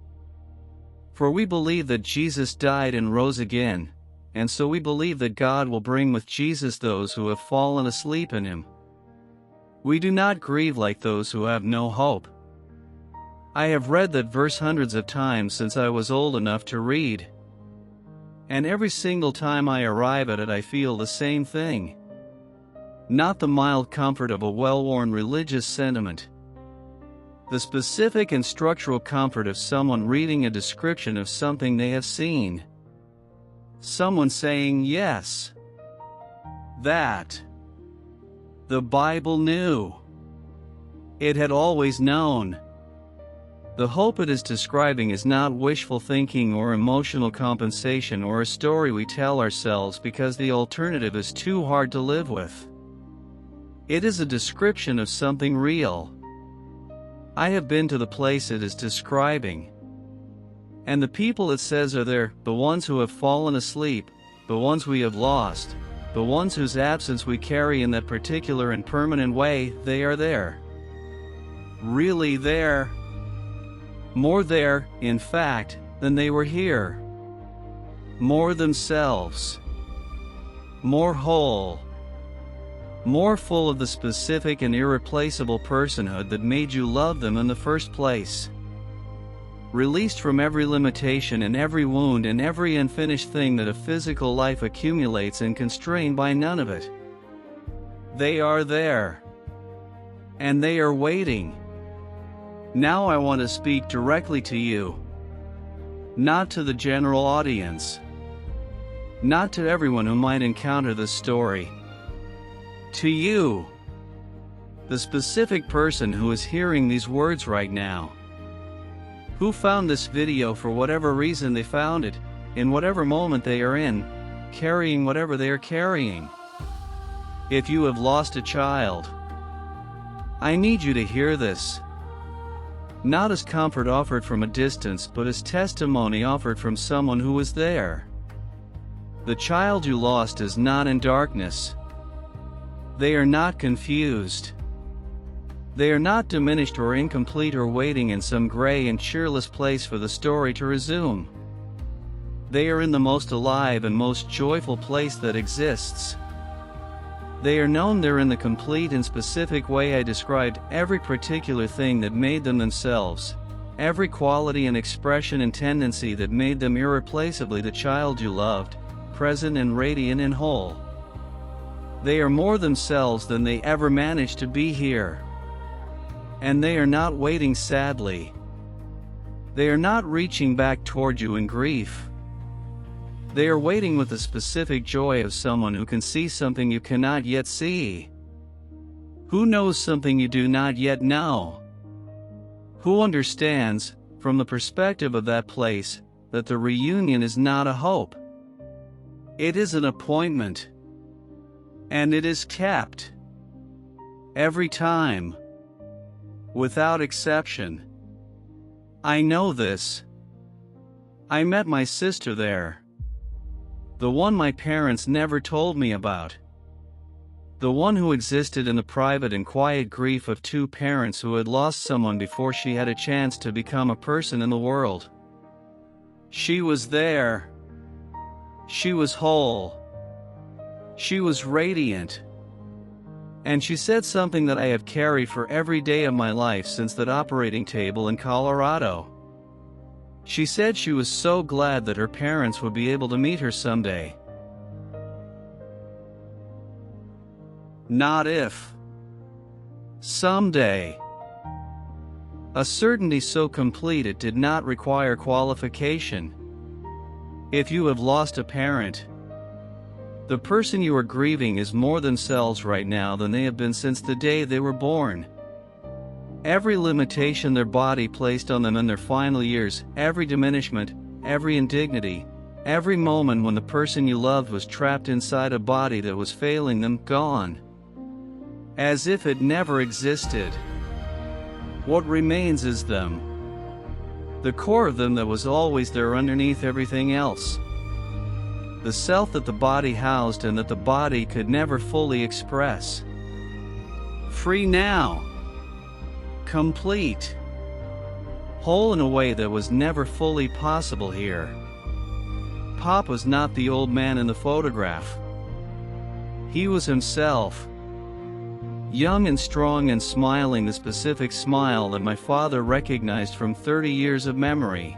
Speaker 1: For we believe that Jesus died and rose again, and so we believe that God will bring with Jesus those who have fallen asleep in him. We do not grieve like those who have no hope. I have read that verse hundreds of times since I was old enough to read. And every single time I arrive at it I feel the same thing. Not the mild comfort of a well-worn religious sentiment. The specific and structural comfort of someone reading a description of something they have seen. Someone saying, yes, that. The Bible knew. It had always known. The hope it is describing is not wishful thinking or emotional compensation or a story we tell ourselves because the alternative is too hard to live with. It is a description of something real. I have been to the place it is describing. And the people it says are there, the ones who have fallen asleep, the ones we have lost, the ones whose absence we carry in that particular and permanent way, they are there. Really there. More there, in fact, than they were here. More themselves. More whole. More full of the specific and irreplaceable personhood that made you love them in the first place. Released from every limitation and every wound and every unfinished thing that a physical life accumulates and constrained by none of it. They are there. And they are waiting. Now I want to speak directly to you. Not to the general audience. Not to everyone who might encounter this story. To you. The specific person who is hearing these words right now. who found this video for whatever reason they found it, in whatever moment they are in, carrying whatever they are carrying. If you have lost a child, I need you to hear this. Not as comfort offered from a distance, but as testimony offered from someone who was there. The child you lost is not in darkness. They are not confused. They are not diminished or incomplete or waiting in some gray and cheerless place for the story to resume. They are in the most alive and most joyful place that exists. They are known there in the complete and specific way I described every particular thing that made them themselves, every quality and expression and tendency that made them irreplaceably the child you loved, present and radiant and whole. They are more themselves than they ever managed to be here. And they are not waiting sadly. They are not reaching back toward you in grief. They are waiting with the specific joy of someone who can see something you cannot yet see. Who knows something you do not yet know. Who understands, from the perspective of that place, that the reunion is not a hope. It is an appointment. And it is kept. Every time. Without exception. I know this. I met my sister there. The one my parents never told me about. The one who existed in the private and quiet grief of two parents who had lost someone before she had a chance to become a person in the world. She was there. She was whole. She was radiant. And she said something that I have carried for every day of my life since that operating table in Colorado. She said she was so glad that her parents would be able to meet her someday. Not if. Someday. A certainty so complete it did not require qualification. If you have lost a parent, the person you are grieving is more themselves right now than they have been since the day they were born. Every limitation their body placed on them in their final years, every diminishment, every indignity, every moment when the person you loved was trapped inside a body that was failing them, gone. As if it never existed. What remains is them. The core of them that was always there underneath everything else. The self that the body housed and that the body could never fully express. Free now. Complete. Whole in a way that was never fully possible here. Pop was not the old man in the photograph. He was himself. Young and strong and smiling the specific smile that my father recognized from 30 years of memory.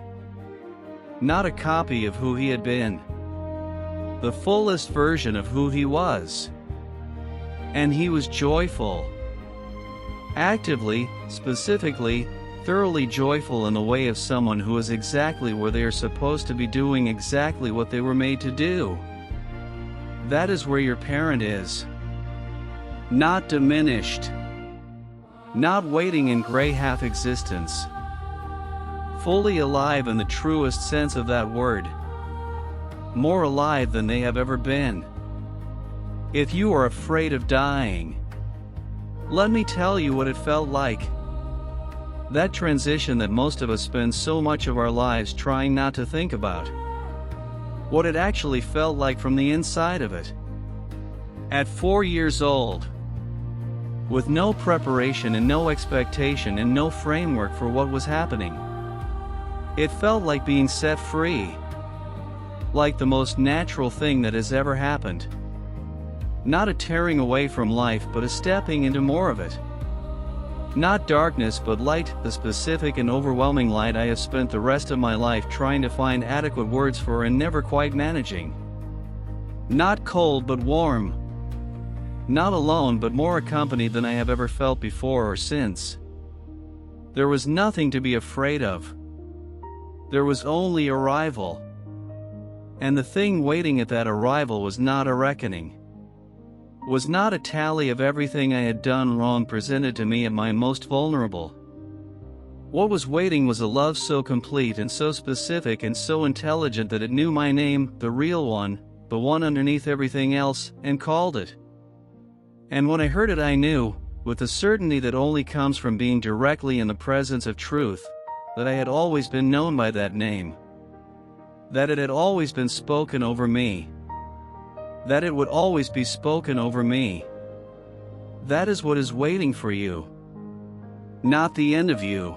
Speaker 1: Not a copy of who he had been. The fullest version of who he was. And he was joyful. Actively, specifically, thoroughly joyful in the way of someone who is exactly where they are supposed to be doing exactly what they were made to do. That is where your parent is. Not diminished. Not waiting in gray half-existence. Fully alive in the truest sense of that word. More alive than they have ever been. If you are afraid of dying, let me tell you what it felt like. That transition that most of us spend so much of our lives trying not to think about. What it actually felt like from the inside of it. At 4 years old. With no preparation and no expectation and no framework for what was happening. It felt like being set free. Like the most natural thing that has ever happened. Not a tearing away from life but a stepping into more of it. Not darkness but light, the specific and overwhelming light I have spent the rest of my life trying to find adequate words for and never quite managing. Not cold but warm. Not alone but more accompanied than I have ever felt before or since. There was nothing to be afraid of. There was only arrival. And the thing waiting at that arrival was not a reckoning. Was not a tally of everything I had done wrong presented to me at my most vulnerable. What was waiting was a love so complete and so specific and so intelligent that it knew my name, the real one, the one underneath everything else, and called it. And when I heard it, I knew, with the certainty that only comes from being directly in the presence of truth, that I had always been known by that name. That it had always been spoken over me. That it would always be spoken over me. That is what is waiting for you. Not the end of you.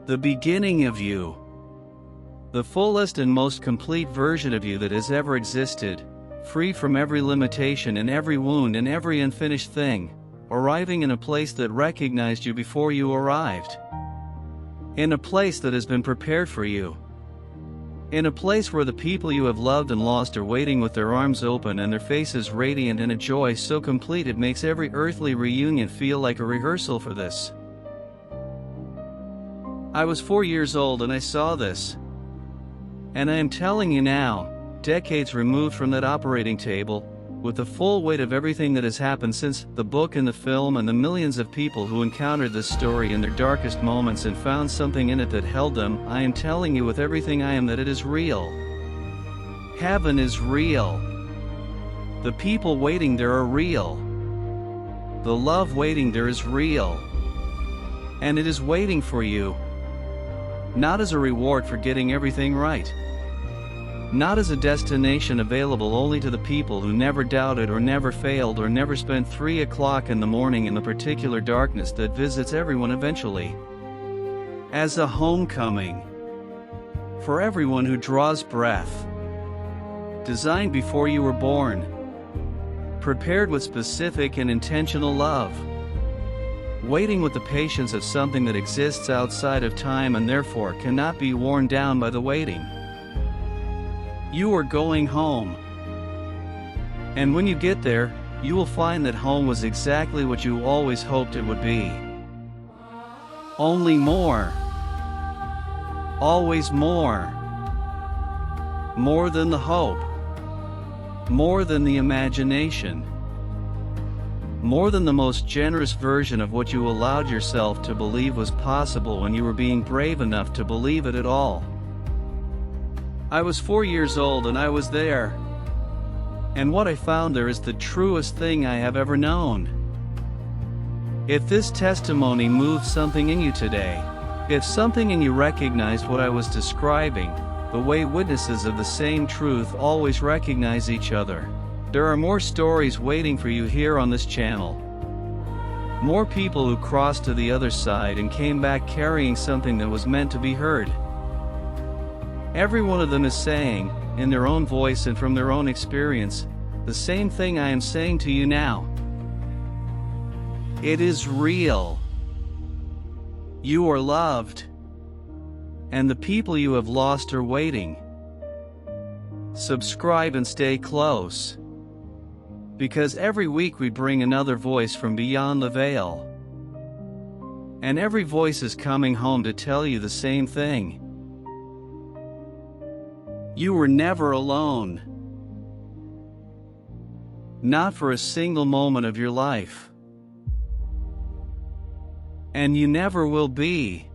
Speaker 1: The beginning of you. The fullest and most complete version of you that has ever existed, free from every limitation and every wound and every unfinished thing, arriving in a place that recognized you before you arrived. In a place that has been prepared for you. In a place where the people you have loved and lost are waiting with their arms open and their faces radiant in a joy so complete it makes every earthly reunion feel like a rehearsal for this. I was 4 years old and I saw this. And I am telling you now, decades removed from that operating table, with the full weight of everything that has happened since the book and the film and the millions of people who encountered this story in their darkest moments and found something in it that held them, I am telling you with everything I am that it is real. Heaven is real. The people waiting there are real. The love waiting there is real. And it is waiting for you. Not as a reward for getting everything right. Not as a destination available only to the people who never doubted or never failed or never spent 3 o'clock in the morning in the particular darkness that visits everyone eventually. As a homecoming. For everyone who draws breath. Designed before you were born. Prepared with specific and intentional love. Waiting with the patience of something that exists outside of time and therefore cannot be worn down by the waiting. You are going home. And when you get there, you will find that home was exactly what you always hoped it would be. Only more. Always more. More than the hope. More than the imagination. More than the most generous version of what you allowed yourself to believe was possible when you were being brave enough to believe it at all. I was 4 years old and I was there. And what I found there is the truest thing I have ever known. If this testimony moved something in you today, if something in you recognized what I was describing, the way witnesses of the same truth always recognize each other, there are more stories waiting for you here on this channel. More people who crossed to the other side and came back carrying something that was meant to be heard. Every one of them is saying, in their own voice and from their own experience, the same thing I am saying to you now. It is real. You are loved. And the people you have lost are waiting. Subscribe and stay close. Because every week we bring another voice from beyond the veil. And every voice is coming home to tell you the same thing. You were never alone. Not for a single moment of your life. And you never will be.